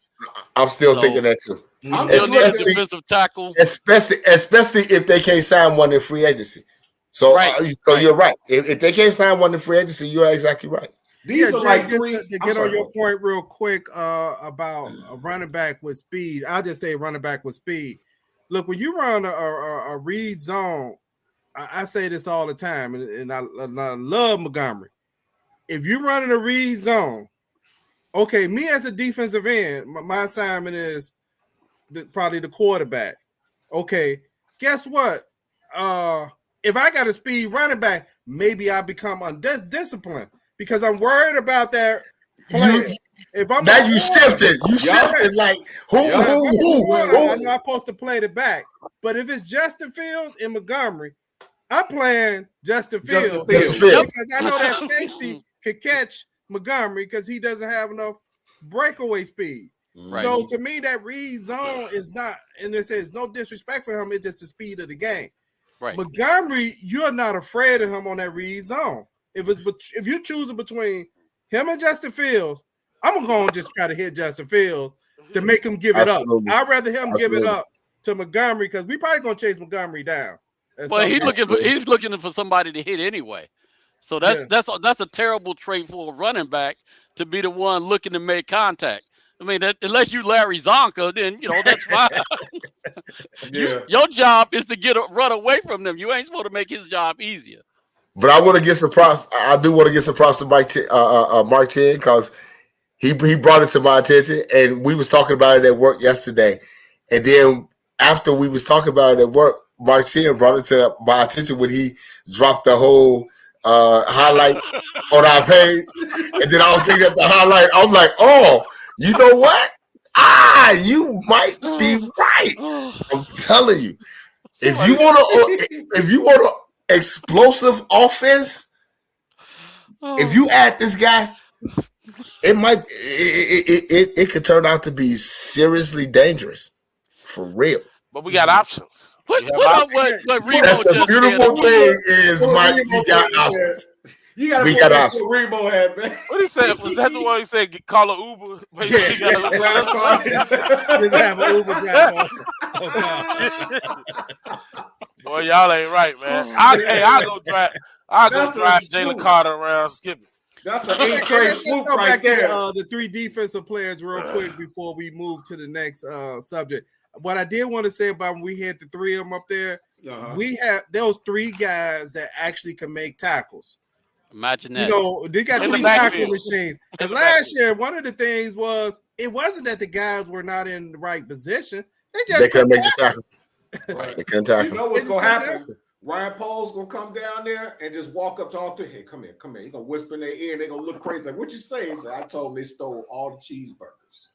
I'm still thinking that too. Defensive tackle, especially if they can't sign one in free agency. So, you're right. If they can't sign one in free agency, you're exactly right. These are like to get on your point real quick about a running back with speed. I'll just say running back with speed. Look, when you run a read zone, I say this all the time, and I love Montgomery. If you're running a read zone, okay, me as a defensive end, my assignment is probably the quarterback. Okay, guess what? If I got a speed running back, maybe I become undisciplined because I'm worried about that player. If I'm now you shifted, like who? I know I'm supposed to play the back, but if it's Justin Fields and Montgomery, I'm playing Justin Fields. Because I know that safety could catch Montgomery because he doesn't have enough breakaway speed. Right. So to me, that read zone is not, and it says no disrespect for him, it's just the speed of the game. Right. Montgomery, you're not afraid of him on that read zone. If you're choosing between him and Justin Fields, I'm going to just try to hit Justin Fields to make him give it up. I'd rather him give it up to Montgomery because we probably going to chase Montgomery down. Well, he's looking for somebody to hit anyway. So that's a terrible trait for a running back to be the one looking to make contact. I mean, unless you Larry Zonka, then that's fine. Your job is to run away from them. You ain't supposed to make his job easier. But I want to get some props. I do want to get some props to Mark Ten because he brought it to my attention, and we was talking about it at work yesterday. And then after we was talking about it at work, Mark Ten brought it to my attention when he dropped the whole highlight on our page. And then I was thinking at the highlight, I'm like, oh, you know what? You might be right. I'm telling you. If you want to explosive offense, if you add this guy, it could turn out to be seriously dangerous. For real. But we got options. Put up what Remo That's the beautiful thing is, Mike, we got options. We got options. Remo had, man. What he said? Was that the one he said? Call an Uber. Just have an Uber drive off. Boy, y'all ain't right, man. I'll go drive Jalen Carter around Skippy. That's an 8-tray swoop right there. The three defensive players real quick before we move to the next subject. What I did want to say about when we had the three of them up there, we have those three guys that actually can make tackles. Imagine that. They got three tackle machines. Because last year, one of the things was it wasn't that the guys were not in the right position. They couldn't make the tackle. Right. They couldn't tackle. You know what's going to happen? Ryan Poles going to come down there and just walk up to all three. Hey, come here. He's going to whisper in their ear and they're going to look crazy. Like, what you say? He said, I told them they stole all the cheeseburgers.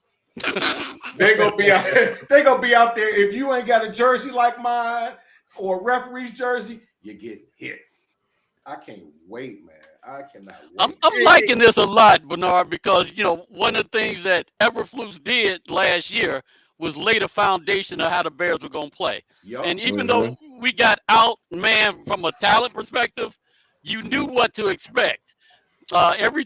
They're going to be out there. If you ain't got a jersey like mine or a referee's jersey, you get hit. I can't wait, man. I cannot wait. I'm liking this a lot, Bernard, because one of the things that Eberflus did last year was lay the foundation of how the Bears were going to play. Yep. And even though we got outmanned from a talent perspective, you knew what to expect. Every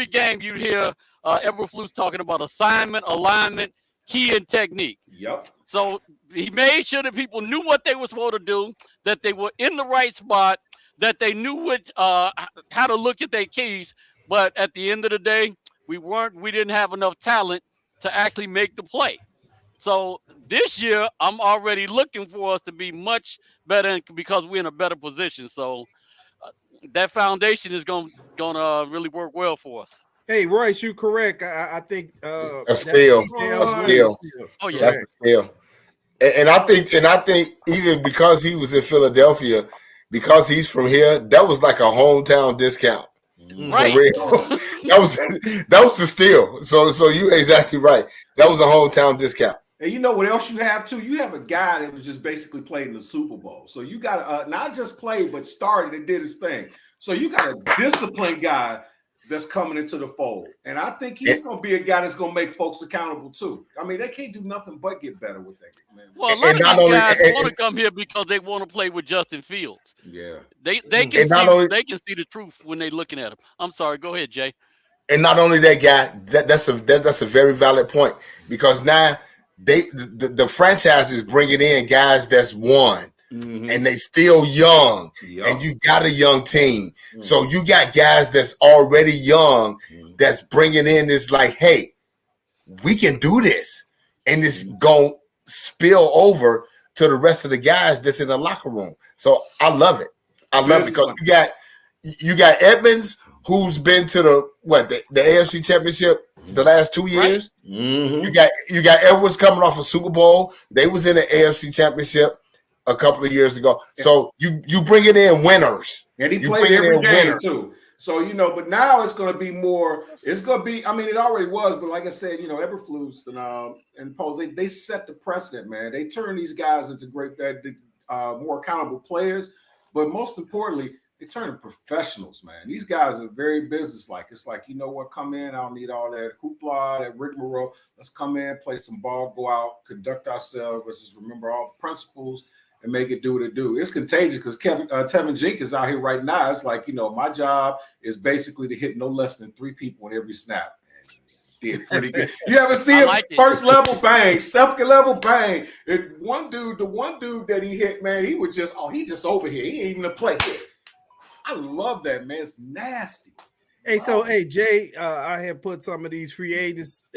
game you'd hear Eberflus talking about assignment, alignment, key, and technique. Yep. So he made sure that people knew what they were supposed to do, that they were in the right spot, that they knew how to look at their keys. But at the end of the day, we didn't have enough talent to actually make the play. So this year, I'm already looking for us to be much better because we're in a better position. So that foundation is going to really work well for us. Hey, Royce, you're correct. I think a steal. Oh yeah, that's a steal. And I think even because he was in Philadelphia, because he's from here, that was like a hometown discount. Right. For real. that was a steal. So you're exactly right. That was a hometown discount. And you know what else you have too? You have a guy that was just basically played in the Super Bowl. So you got not just played, but started and did his thing. So you got a disciplined guy that's coming into the fold. And I think he's going to be a guy that's going to make folks accountable too. I mean, they can't do nothing but get better with that, man. Well, a lot of these guys want to come here because they want to play with Justin Fields. Yeah. They can see the truth when they're looking at him. I'm sorry. Go ahead, Jay. And not only that, guy, that's a very valid point because now the franchise is bringing in guys that's won. Mm-hmm. And they still young, and you got a young team. Mm-hmm. So you got guys that's already young that's bringing in this like, hey, we can do this. And it's going to spill over to the rest of the guys that's in the locker room. So I love it. I love it because you got Edmonds, who's been to the AFC Championship the last 2 years. Right. Mm-hmm. You got Edwards coming off a Super Bowl. They was in the AFC Championship a couple of years ago. So you bringing in winners. And he played every game too. So, but now it's going to be more. It's going to be. I mean, it already was, but like I said, Eberflus and Poles, they set the precedent, man. They turn these guys into great, more accountable players, but most importantly, they turn them professionals, man. These guys are very businesslike. It's like, come in. I don't need all that hoopla, that rigmarole. Let's come in, play some ball, go out, conduct ourselves. Let's just remember all the principles and make it do what it do. It's contagious because Tevin Jenkins out here right now. It's like, my job is basically to hit no less than 3 people in every snap. And did pretty good. You ever see him first level bang, second level bang? The one dude that he hit, man, he just over here. He ain't even a play here. I love that, man. It's nasty. Hey, so Jay, I have put some of these free agents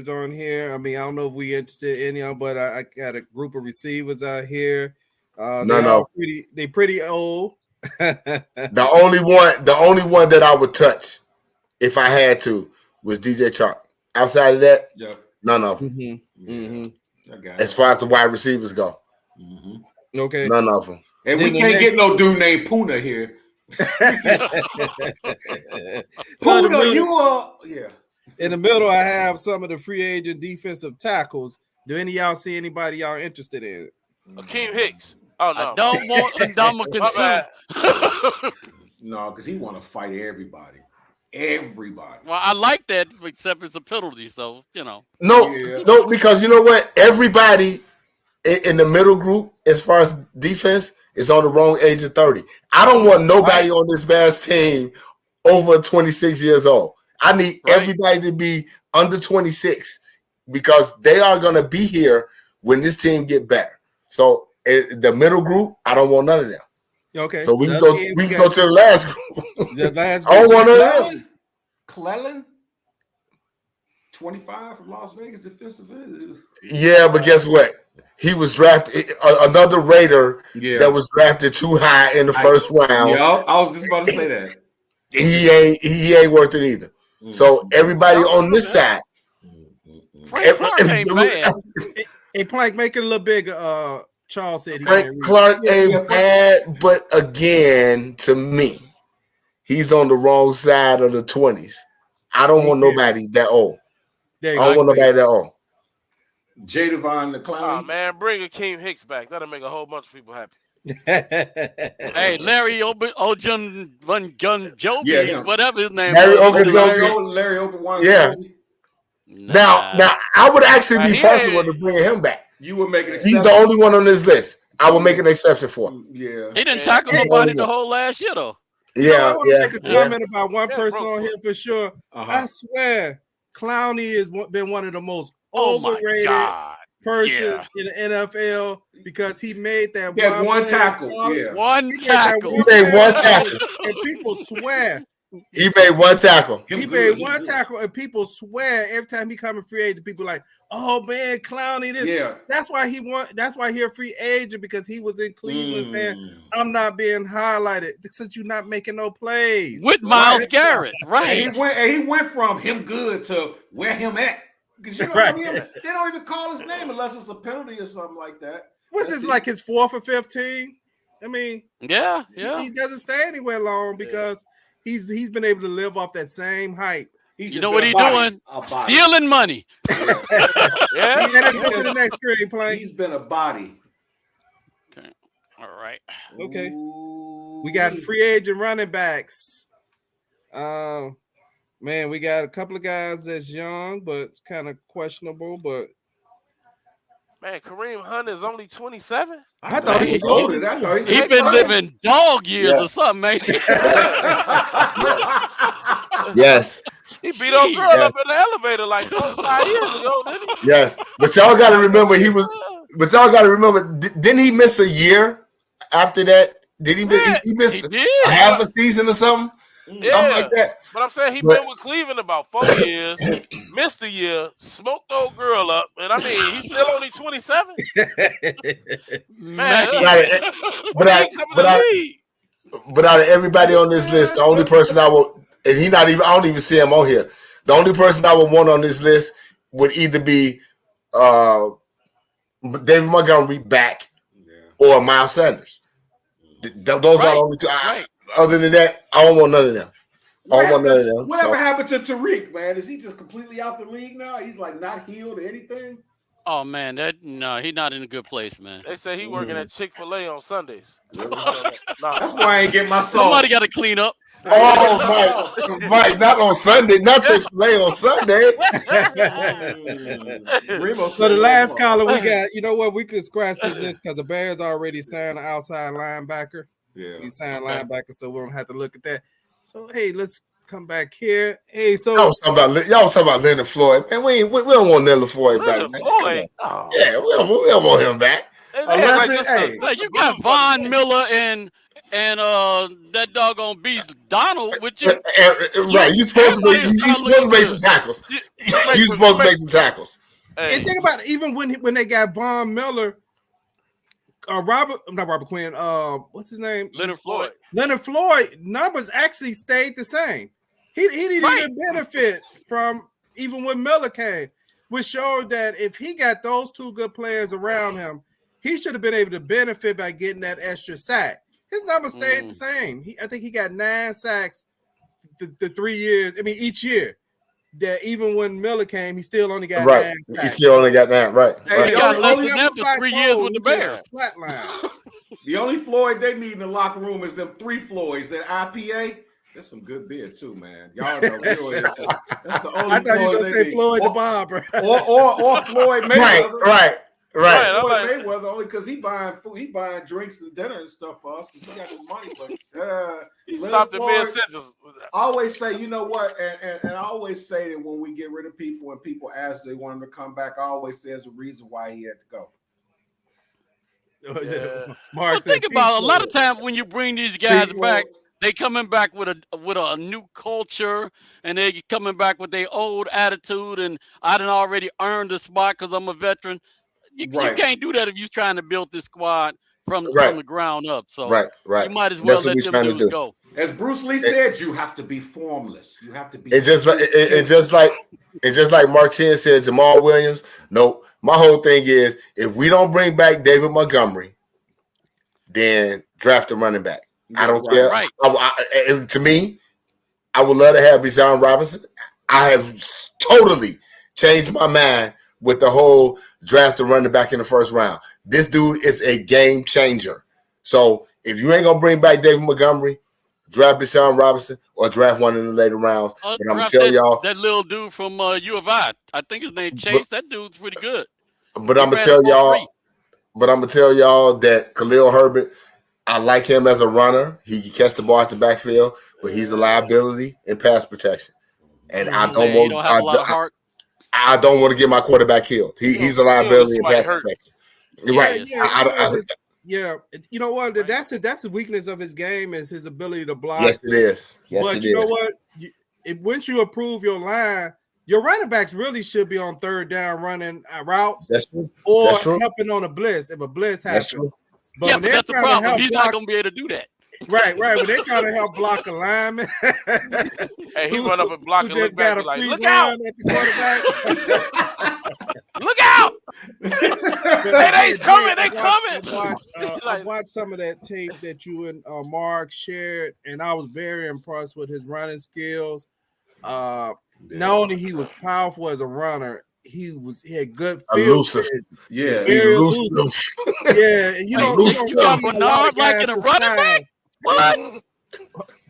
on here. I mean, I don't know if we interested in any of them, but I got a group of receivers out here. They pretty old. The only one that I would touch if I had to was DJ Chark. Outside of that, none of them. As far as the wide receivers go, okay, none of them. And we can't get no dude named Puna here. Puna, in the middle, I have some of the free agent defensive tackles. Do any of y'all see anybody y'all interested in? Akeem Hicks. Oh no, I don't want Ndamukong Suh. No, because he want to fight everybody. Well, I like that, except it's a penalty, so No, because you know what? Everybody in the middle group, as far as defense, is on the wrong age of 30. I don't want nobody on this Bears team over 26 years old. I need everybody to be under 26 because they are going to be here when this team get better. So the middle group, I don't want none of them. Okay. So we can go to the last group. The last I don't want none of them. Clellan, 25 from Las Vegas defensive end. Yeah, but guess what? He was drafted, another Raider that was drafted too high in the first round. Yeah, I was just about to say that. He ain't worth it either. So everybody on this side. Frank Clark ain't bad. Hey, Plank, make it a little bigger. Charles said Frank Clark ain't bad, but again, to me, he's on the wrong side of the 20s. I don't want nobody that old. I don't want nobody that old. Jadavon the Clown. Oh man, bring Akeem Hicks back. That'll make a whole bunch of people happy. Hey, Larry Ogunjobi, whatever his name Larry was. Yeah. Now, I would actually be personal to bring him back. You would make an exception. He's the only one on this list. I will make an exception for him. Yeah. He didn't tackle nobody the whole last year, though. Yeah, I want to make a comment about one person on here for sure. I swear, Clowney has been one of the most overrated person in the NFL because he made that one tackle. One tackle. He made one tackle. And people swear. He made one tackle. He made one tackle, and people swear every time he come in free agent, people like, oh man, Clowney. This. Yeah. That's why he a free agent because he was in Cleveland saying, I'm not being highlighted since you're not making no plays. With Myles Garrett, right? And he went from him good to where him at. Because they don't even call his name unless it's a penalty or something like that. What's this, like his 4th or 5th team? I mean, yeah. He doesn't stay anywhere long because he's been able to live off that same hype. You know what he's doing? Stealing money. Yeah. Let's go to the next screen play. He's been a body. Okay. All right. Okay. We got free agent running backs. Man, we got a couple of guys that's young, but kind of questionable. But man, Kareem Hunt is only 27. I thought he was older. He's been living dog years or something, man. Yes. He beat a girl up in the elevator like 5 years ago, didn't he? Yes, but y'all got to remember But y'all got to remember, didn't he miss a year after that? Did he? He missed a half a season or something. Something like that. But I'm saying he's been with Cleveland about 4 years, missed a year, smoked the old girl up, and I mean he's still only 27. Man, but out of everybody on this list, the only person I will, and I don't even see him on here. The only person I would want on this list would either be David Montgomery back or Miles Sanders. Those are the only two. Other than that, I don't want none of them. Whatever happened to Tariq, man? Is he just completely out the league now? He's like not healed or anything? Oh man, he's not in a good place, man. They say he working at Chick-fil-A on Sundays. That's why I ain't get my sauce. Somebody got to clean up. Oh, Mike, not on Sunday, not Chick-fil-A on Sunday. So the last caller we got, you know what? We could scratch this list because the Bears already signed an outside linebacker. Yeah, we signed linebacker, so we don't have to look at that. So hey, let's come back here. Hey, so y'all was talking about Leonard Floyd, man. We don't want Leonard Floyd back. Floyd. Oh. Yeah, we don't want him back. You got Von Miller and that doggone beast Donald with you. Right, you supposed to make some tackles. You supposed to make some tackles. Hey. And think about it, even when they got Von Miller, not Robert Quinn, what's his name? Leonard Floyd. Leonard Floyd numbers actually stayed the same. He didn't even benefit from even when Miller came, which showed that if he got those two good players around him, he should have been able to benefit by getting that extra sack. His numbers stayed the same. I think he got 9 sacks the 3 years. I mean, each year. That even when Miller came, he still only got 9 sacks. He still only got 9, right. He got less than that for 3 years with the Bears. The only Floyd they need in the locker room is them 3 Floyds. That IPA, that's some good beer too, man. Y'all know that's the only. I thought you were gonna say Floyd the Barber or Floyd Mayweather. Right. Floyd Mayweather only because he buying food, he buying drinks and dinner and stuff for us because he got the money. But he stopped at Ben Simmons. I always say, you know what, and I always say that when we get rid of people and people ask they want him to come back, I always say there's a reason why he had to go. Well, think about it. A lot of times when you bring these guys back, they coming back with a new culture, and they coming back with their old attitude. And I done already earned the spot because I'm a veteran. You can't do that if you're trying to build this squad from the ground up. So you might as well let them dudes go. As Bruce Lee said, you have to be formless. You have to be. It's just like Mark Chin said, Jamal Williams. Nope. My whole thing is, if we don't bring back David Montgomery, then draft a running back. I don't care. Right. To me, I would love to have Bijan Robinson. I have totally changed my mind with the whole draft a running back in the first round. This dude is a game changer. So if you ain't gonna bring back David Montgomery, draft Bijan Robinson or draft one in the later rounds. But I'm gonna tell y'all that little dude from U of I think his name Chase. That dude's pretty good. But I'm gonna tell y'all that Khalil Herbert, I like him as a runner. He can catch the ball at the backfield, but he's a liability in pass protection. And I don't want to get my quarterback killed. He's a liability in pass protection. Right. Yeah, you know what? That's the weakness of his game is his ability to block. Yes, it is. But you know what? Once you improve your line, your running backs really should be on third down running routes. That's true. Or helping on a blitz if a blitz happens. That's true. But that's the problem. He's not going to be able to do that. Right. When they're trying to help block a lineman. Hey, he run up and block and look back and like, look out! At the look out! Hey, they coming! They coming! I watched some of that tape that you and Mark shared, and I was very impressed with his running skills. Not only he was powerful as a runner, he had good elusive. Elusive. Yeah, and you got Bernard like in a running back. What?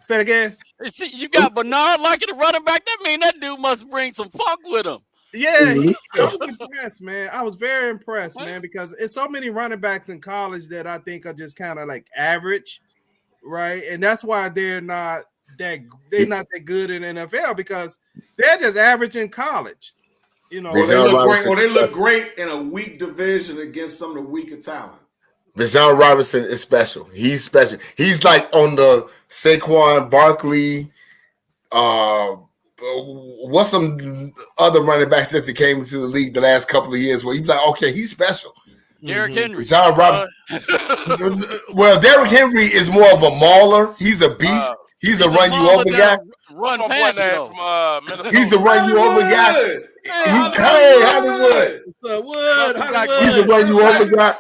Say it again. See, you got Bernard like in a running back. That means that dude must bring some funk with him. Yeah, I was impressed, man. I was very impressed, man, because it's so many running backs in college that I think are just kind of like average, right? And that's why they're not that good in NFL because they're just average in college. You know, they look great in a weak division against some of the weaker talent. Bijan Robinson is special. He's special. He's like on the Saquon Barkley. What's some other running backs that came into the league the last couple of years where you'd be like, okay, he's special. Derrick Henry. Bijan Robinson. Well, Derrick Henry is more of a mauler. He's a beast. He's a run you over guy. Run past from Minnesota. He's a run you over guy. Hollywood. What's up, Wood? He's a run you over guy.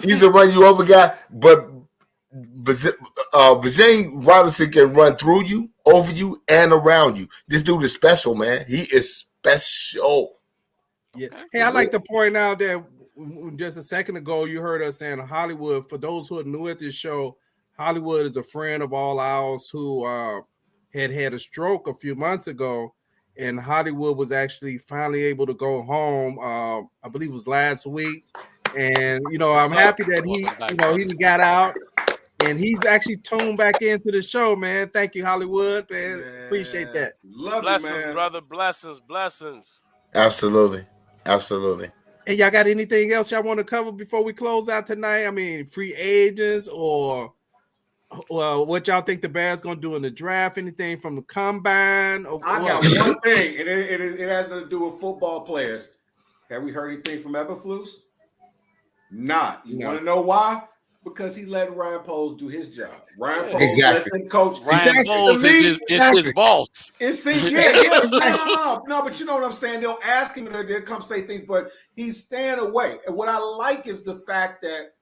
He's a run you over guy, but Bijan Robinson can run through you over you and around you. This dude is special, man. He is special. Yeah. Hey, I'd like to point out that just a second ago, you heard us saying Hollywood. For those who are new at this show, Hollywood is a friend of all ours who had a stroke a few months ago, and Hollywood was actually finally able to go home. I believe it was last week, and I'm happy that he got out, and he's actually tuned back into the show, man. Thank you, Hollywood, man. Appreciate that. Love blessings, you, man. brother. Blessings. Absolutely. Hey, y'all got anything else y'all want to cover before we close out tonight? I mean, free agents or what y'all think the Bears gonna do in the draft? Anything from the combine? I got one thing, and it has nothing to do with football players. Have we heard anything from Eberflus? Not. You want to know why? Because he let Ryan Poles do his job. Ryan Poles lets him coach. Ryan Poles is his boss. No, but you know what I'm saying? They'll ask him and they'll come say things, but he's staying away. And what I like is the fact that,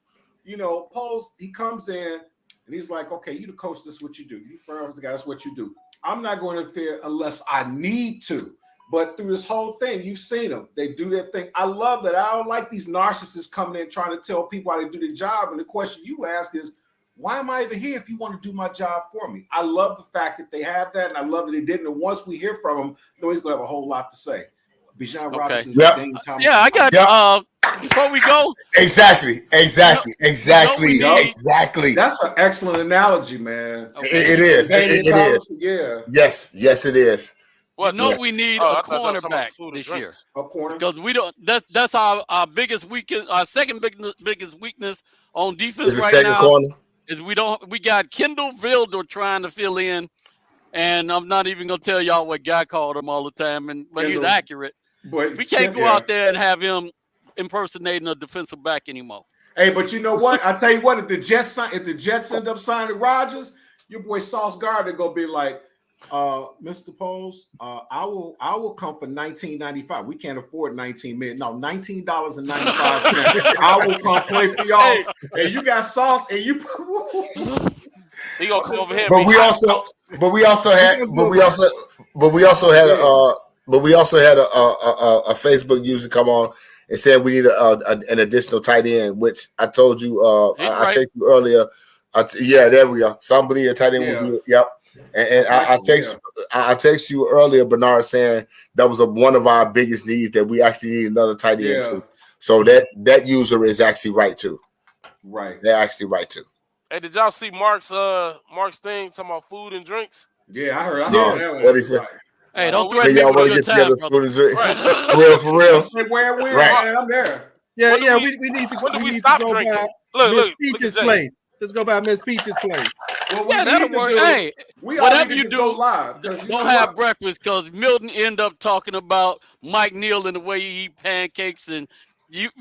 Poles, he comes in and he's like, okay, you the coach, this is what you do. You firm the guy, that's what you do. I'm not going to interfere unless I need to. But through this whole thing, you've seen them. They do their thing. I love that. I don't like these narcissists coming in trying to tell people how to do their job. And the question you ask is, why am I even here if you want to do my job for me? I love the fact that they have that, and I love that they didn't. And once we hear from him, he's going to have a whole lot to say. Bijan Robinson. Yeah, I got before we go. Exactly. Exactly. That's an excellent analogy, man. Okay. It is. It is. Yeah. Yes, it is. Well, we need a cornerback this year. A corner, because we don't. That's our biggest weakness. Our second biggest weakness on defense right now corner. Is we got Kendall Vilder trying to fill in, and I'm not even gonna tell y'all what guy called him all the time, but he's accurate. But we can't go out there and have him impersonating a defensive back anymore. Hey, but you know what? I tell you what, if the Jets end up signing Rodgers, your boy Sauce Gardner gonna be like, Mr. Poles, I will come for $19.95. We can't afford $19 million. No, $19.95. I will come play for y'all. And you got Sauce, and you. He gonna come over here. But we also had a Facebook user come on and said we need an additional tight end, which I told you. I texted you earlier. There we go. Somebody a tight end will be. Yep. And I text you earlier, Bernard, saying that was one of our biggest needs, that we actually need another tight end too. So that user is actually right too. Right. They're actually right too. Hey, did y'all see Mark's thing talking about food and drinks? Yeah, I heard. I saw that one. What he said? Right. Hey, don't threaten me y'all want with to a get good time, together, food and drinks. Right. For real. Right. Man, I'm there. Yeah, we need to. When do we stop drinking? Look, Peach's place. Let's go by Miss Peach's place. Well, that'll work. Hey, whatever you do, live. Don't have breakfast, because Milton end up talking about Mike Neal and the way he eat pancakes, and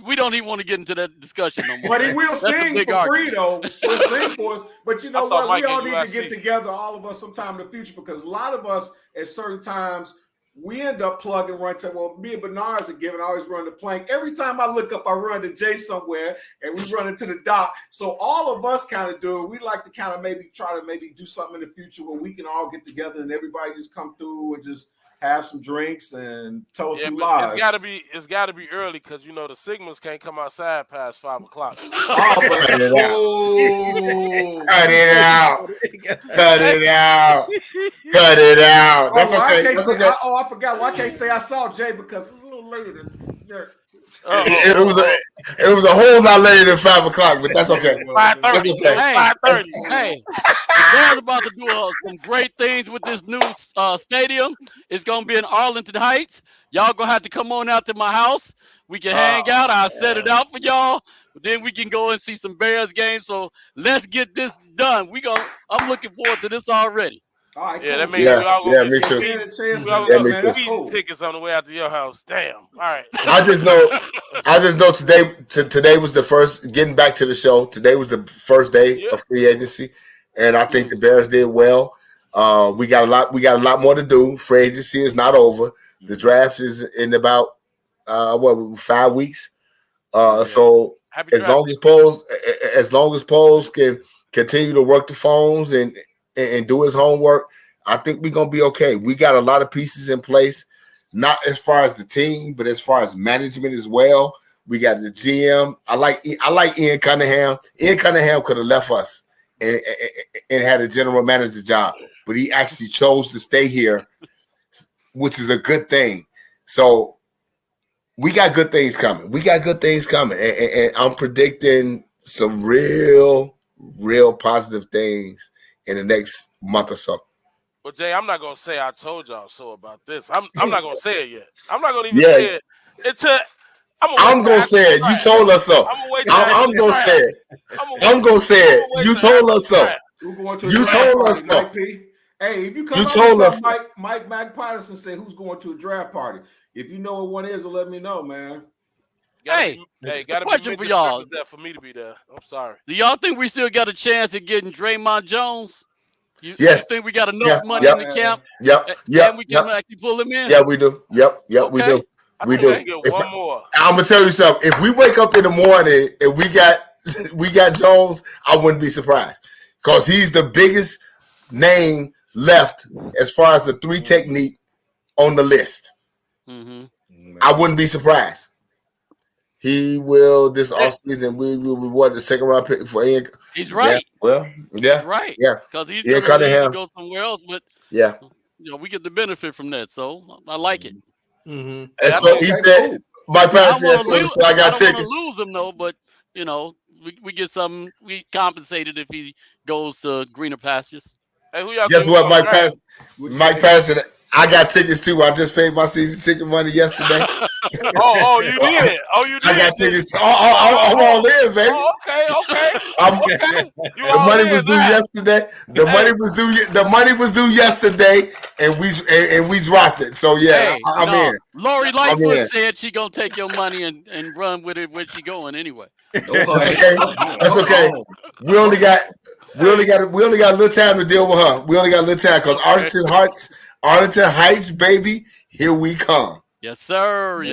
we don't even want to get into that discussion no more. But he will sing for free, though. He'll sing for us. But you know what? We all need to get together, all of us, sometime in the future, because a lot of us at certain times, we end up plugging run to, well, me and Bernard's are giving, I always run the plank. Every time I look up, I run to Jay somewhere, and we run into the dock. So all of us kind of do it. We like to kind of try to do something in the future where we can all get together and everybody just come through and just have some drinks and tell a few lies. It's gotta be early, because the Sigmas can't come outside past 5 o'clock. Cut it out. That's okay. I forgot. Well, I can't say I saw Jay because it's a little later than It was a whole lot later than 5 o'clock, but that's okay. 5:30. Okay. 5:30. Hey, the Bears about to do some great things with this new stadium. It's gonna be in Arlington Heights. Y'all gonna have to come on out to my house. We can hang out. I'll set it out for y'all. But then we can go and see some Bears games. So let's get this done. I'm looking forward to this already. All right, that cool. means we all gonna me get too. tickets on the way out to your house. Damn. All right. I just know today was the first, getting back to the show. Today was the first day of free agency, and I think the Bears did well. We got a lot more to do. Free agency is not over. The draft is in about 5 weeks. So as long as Poles can continue to work the phones and do his homework, I think we're gonna be okay. We got a lot of pieces in place, not as far as the team, but as far as management as well. We got the GM. I like Ian Cunningham. Ian Cunningham could have left us and had a general manager job, but he actually chose to stay here, which is a good thing. So we got good things coming. And I'm predicting some real positive things in the next month or so. But Jay, I'm not gonna say I told y'all so about this. I'm not gonna say it yet. I'm not gonna even say it until I'm gonna say it. You told us so. I'm gonna say it. I'm gonna say it. You told us so. You told us so. Hey, if you come up with something, Mike Patterson said, "Who's going to a draft party?" If you know what one is, let me know, man. Gotta question for y'all. For me to be there. I'm sorry. Do y'all think we still got a chance at getting Draymond Jones? You think we got enough money in the camp? And we can actually pull him in? Yeah, we do. Yep, we do. We do. One more. I'm gonna tell you something. If we wake up in the morning and we got Jones, I wouldn't be surprised because he's the biggest name left as far as the 3 technique on the list. Mm-hmm. I wouldn't be surprised. He will this offseason. We will reward the second round pick for Ian. He's right. He's right. Yeah, because he's going to go somewhere else. But we get the benefit from that. So I like it. Mm-hmm. And so he said, "My president said, I got tickets." I don't want to lose him though, but we get something. We compensated if he goes to greener pastures. Hey, who y'all? Guess what, Mike Patterson? I got tickets too. I just paid my season ticket money yesterday. You did. I got tickets. I'm all in, baby. Okay. The money was due yesterday. The money was due yesterday, and we dropped it. So I'm in. Lori Lightfoot said she gonna take your money and run with it where she going anyway. That's okay. We only got a little time to deal with her. We only got a little time because Arlington Heights, baby, here we come. Yes, sir.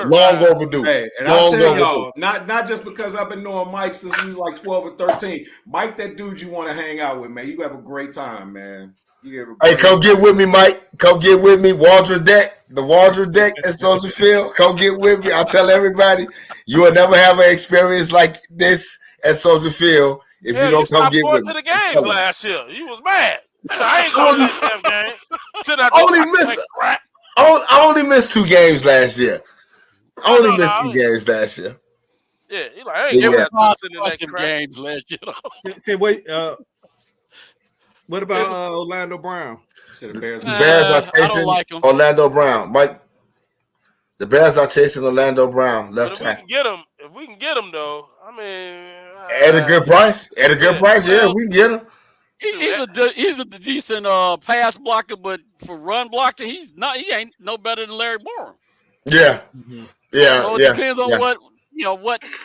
Long overdue. Hey, and I'll tell y'all, not just because I've been knowing Mike since he was like 12 or 13. Mike, that dude you want to hang out with, man. You have a great time, man. Come get with me, Mike. Come get with me. The Waldron Deck at Soldier Field. Come get with me. I tell everybody, you will never have an experience like this at Soldier Field if you don't come get with me. You stopped going to the games last year. You was mad. I ain't going to the damn game. I only missed 2 games last year. Yeah, he's like, I ain't giving that games last year. Say, wait, what about Orlando Brown? The Bears are chasing Orlando Brown. Mike, the Bears are chasing Orlando Brown. Left tackle. If we can get him, though, I mean, at a good price. We can get him. He's a decent pass blocker, but for run blocker, he ain't no better than Larry Borum. Yeah. So it depends on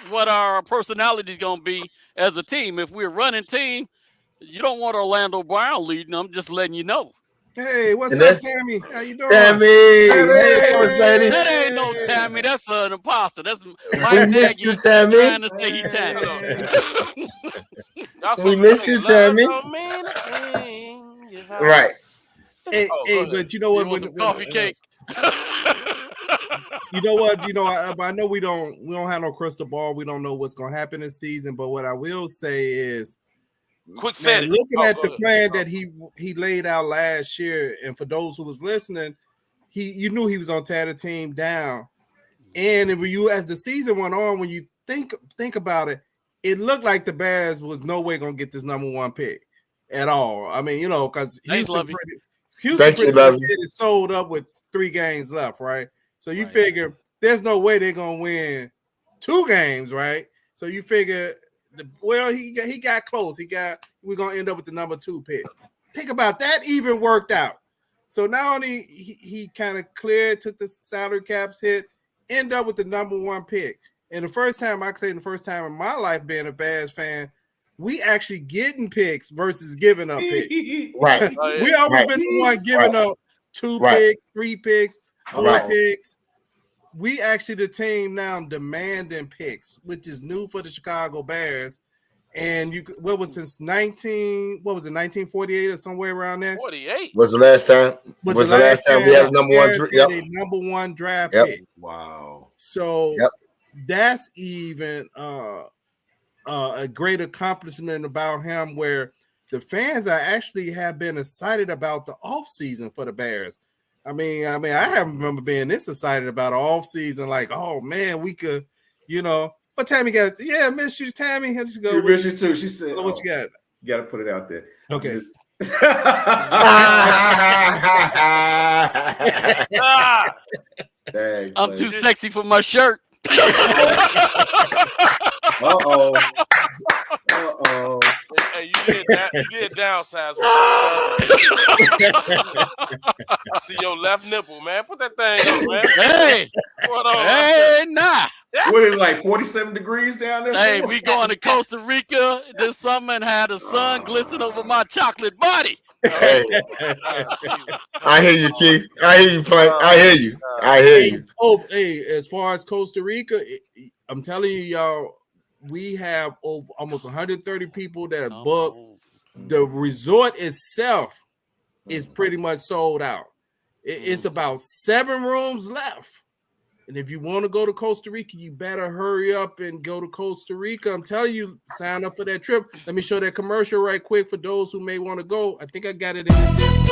what our personality is going to be as a team. If we're a running team, you don't want Orlando Brown leading. I'm just letting you know. Hey, what's up, Tammy? How you doing? Tammy, hey, first lady. That ain't no Tammy. That's an imposter. That's Mike Nagy trying to say he's Tammy. We miss you, Tammy. Right. Hey, but you know what? When coffee cake. You know what? I know we don't have no crystal ball. We don't know what's going to happen this season. But what I will say is, looking at the plan that he laid out last year, and for those who was listening, you knew he was on tear the team down. And if you, as the season went on, when you think about it, it looked like the Bears was no way going to get this number 1 pick at all. I mean, because Houston is sold up with 3 games left, right? So you figure there's no way they're going to win 2 games, right? So you figure, he got close. We're going to end up with the number 2 pick. Think about that, even worked out. So not only he kind of took the salary caps hit, end up with the number 1 pick. And the first time in my life being a Bears fan, we actually getting picks versus giving up picks. Right. We always been the one giving up 2 picks, 3 picks, 4 picks. We actually the team now demanding picks, which is new for the Chicago Bears. And what was since 1948 or somewhere around there? 48 was the last time. Was the last time we had a number one? Number one draft Yep. pick. Wow. So that's even a great accomplishment about him, where the fans have been excited about the offseason for the Bears. I mean, I haven't remember being this excited about an offseason, like, oh man, we could, But Tammy miss you, Tammy. Here she go. We miss you too. She said, what you got? You got to put it out there. Okay. Dang, I'm too sexy for my shirt. Uh-oh. Hey, you did downsize. I see your left nipple, man. Put that thing on, man. Hey, what on? Hey, nah. What is it, like 47 degrees down there? Hey, we going to Costa Rica this summer and had the sun glisten over my chocolate body. Hey. I hear you, Chief. I hear you, Frank. I hear you. I hear you. Oh, hey, as far as Costa Rica, I'm telling you, y'all, we have almost 130 people that have booked. The resort itself is pretty much sold out. It's about 7 rooms left. And if you want to go to Costa Rica, you better hurry up and go to Costa Rica. I'm telling you, sign up for that trip. Let me show that commercial right quick for those who may want to go. I think I got it in this video.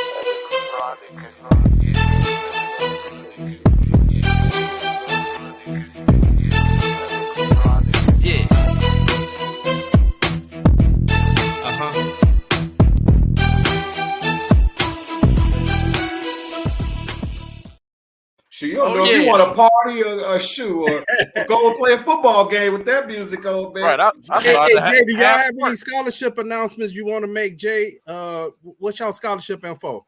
So you don't know if you want to party or a shoe or go and play a football game with that music on, man. Right. Hey, Jay, do y'all have any scholarship announcements you want to make, Jay? What's y'all scholarship info?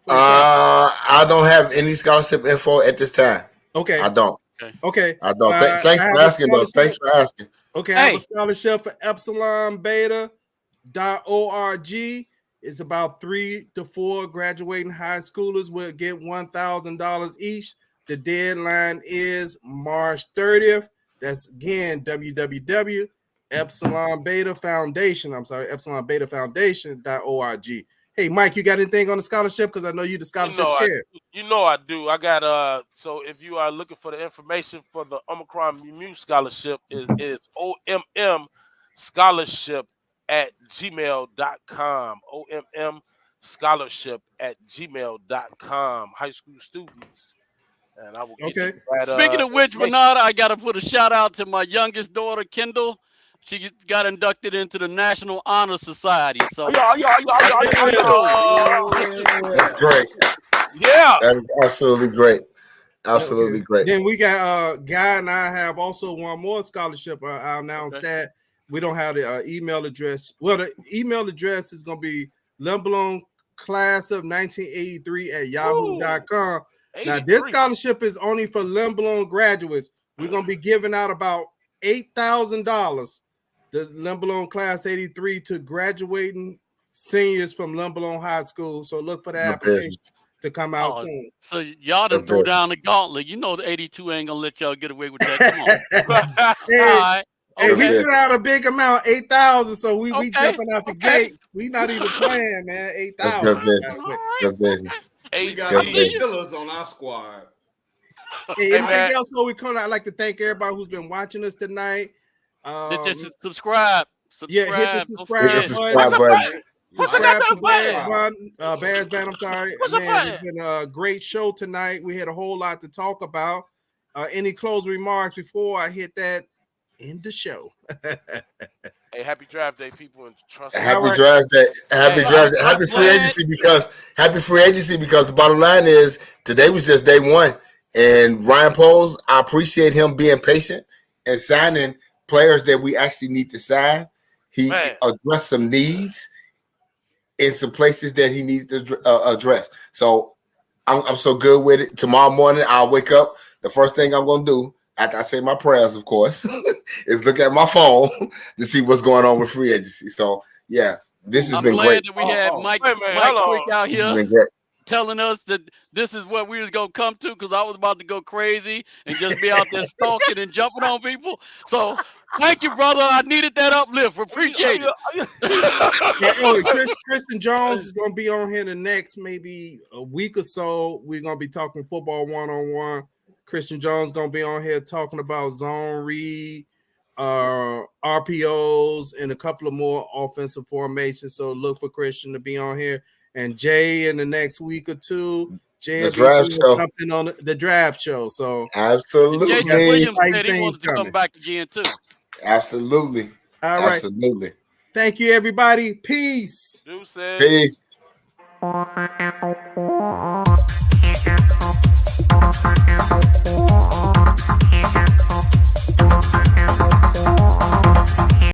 I don't have any scholarship info at this time. Okay. I don't. Okay. I don't. Thanks for asking, though. Thanks for asking. Okay. I have a scholarship for epsilonbeta.org. It's about 3 to 4 graduating high schoolers will get $1,000 each. The deadline is March 30th. That's again epsilonbetafoundation.org. Hey, Mike, you got anything on the scholarship? Because I know you the scholarship chair. I do. I got so if you are looking for the information for the Omicron Mu scholarship, is OMM scholarship at gmail.com. OMM scholarship at gmail.com. High school students. And I will get you that, Speaking of which, Bernard, I got to put a shout out to my youngest daughter, Kendall. She got inducted into the National Honor Society. So that's great. Yeah, that is absolutely great. Absolutely great. Then we got Guy and I have also one more scholarship. I'll announce that. We don't have the email address. Well, the email address is going to be Limblon class of 1983 at yahoo.com. Now, this scholarship is only for Limblon graduates. We're going to be giving out about $8,000, the Limblon class 83, to graduating seniors from Limblon High School. So look for the application to come out soon. So y'all done threw down the gauntlet. You know the 82 ain't going to let y'all get away with that. Come on. All right. Hey, we threw out a big amount, 8,000. So we jumping out the gate. We not even playing, man. 8,000. Good business. Good business. We got 8 killers on our squad. Hey, anything else before we come out? I'd like to thank everybody who's been watching us tonight. Just subscribe. Yeah, hit the subscribe button. Subscribe to Bears Banter. I'm sorry. Man, it's been a great show tonight. We had a whole lot to talk about. Any closing remarks before I hit that? In the show. Hey, happy draft day, people, and trust. Happy draft day. Happy draft day. Happy free agency because the bottom line is today was just day one. And Ryan Poles, I appreciate him being patient and signing players that we actually need to sign. He addressed some needs in some places that he needs to address. So I'm so good with it. Tomorrow morning, I'll wake up. The first thing I'm going to do, after I say my prayers, of course, is look at my phone to see what's going on with free agency. So, yeah, this has been great. That we had Mike Quick out here. It's been great. telling us that this is what we was gonna come to, because I was about to go crazy and just be out there stalking and jumping on people. So thank you, brother. I needed that uplift. Appreciate it. Christian Jones is gonna be on here the next maybe a week or so. We're gonna be talking football 1-on-1. Christian Jones gonna be on here talking about zone read, RPOs, and a couple of more offensive formations. So look for Christian to be on here. And Jay in the next week or two. Jay will be doing something on the draft show. So absolutely, Jason Williams said he wants to come back again too. Absolutely. All right. Absolutely. Thank you, everybody. Peace. Peace. Peace.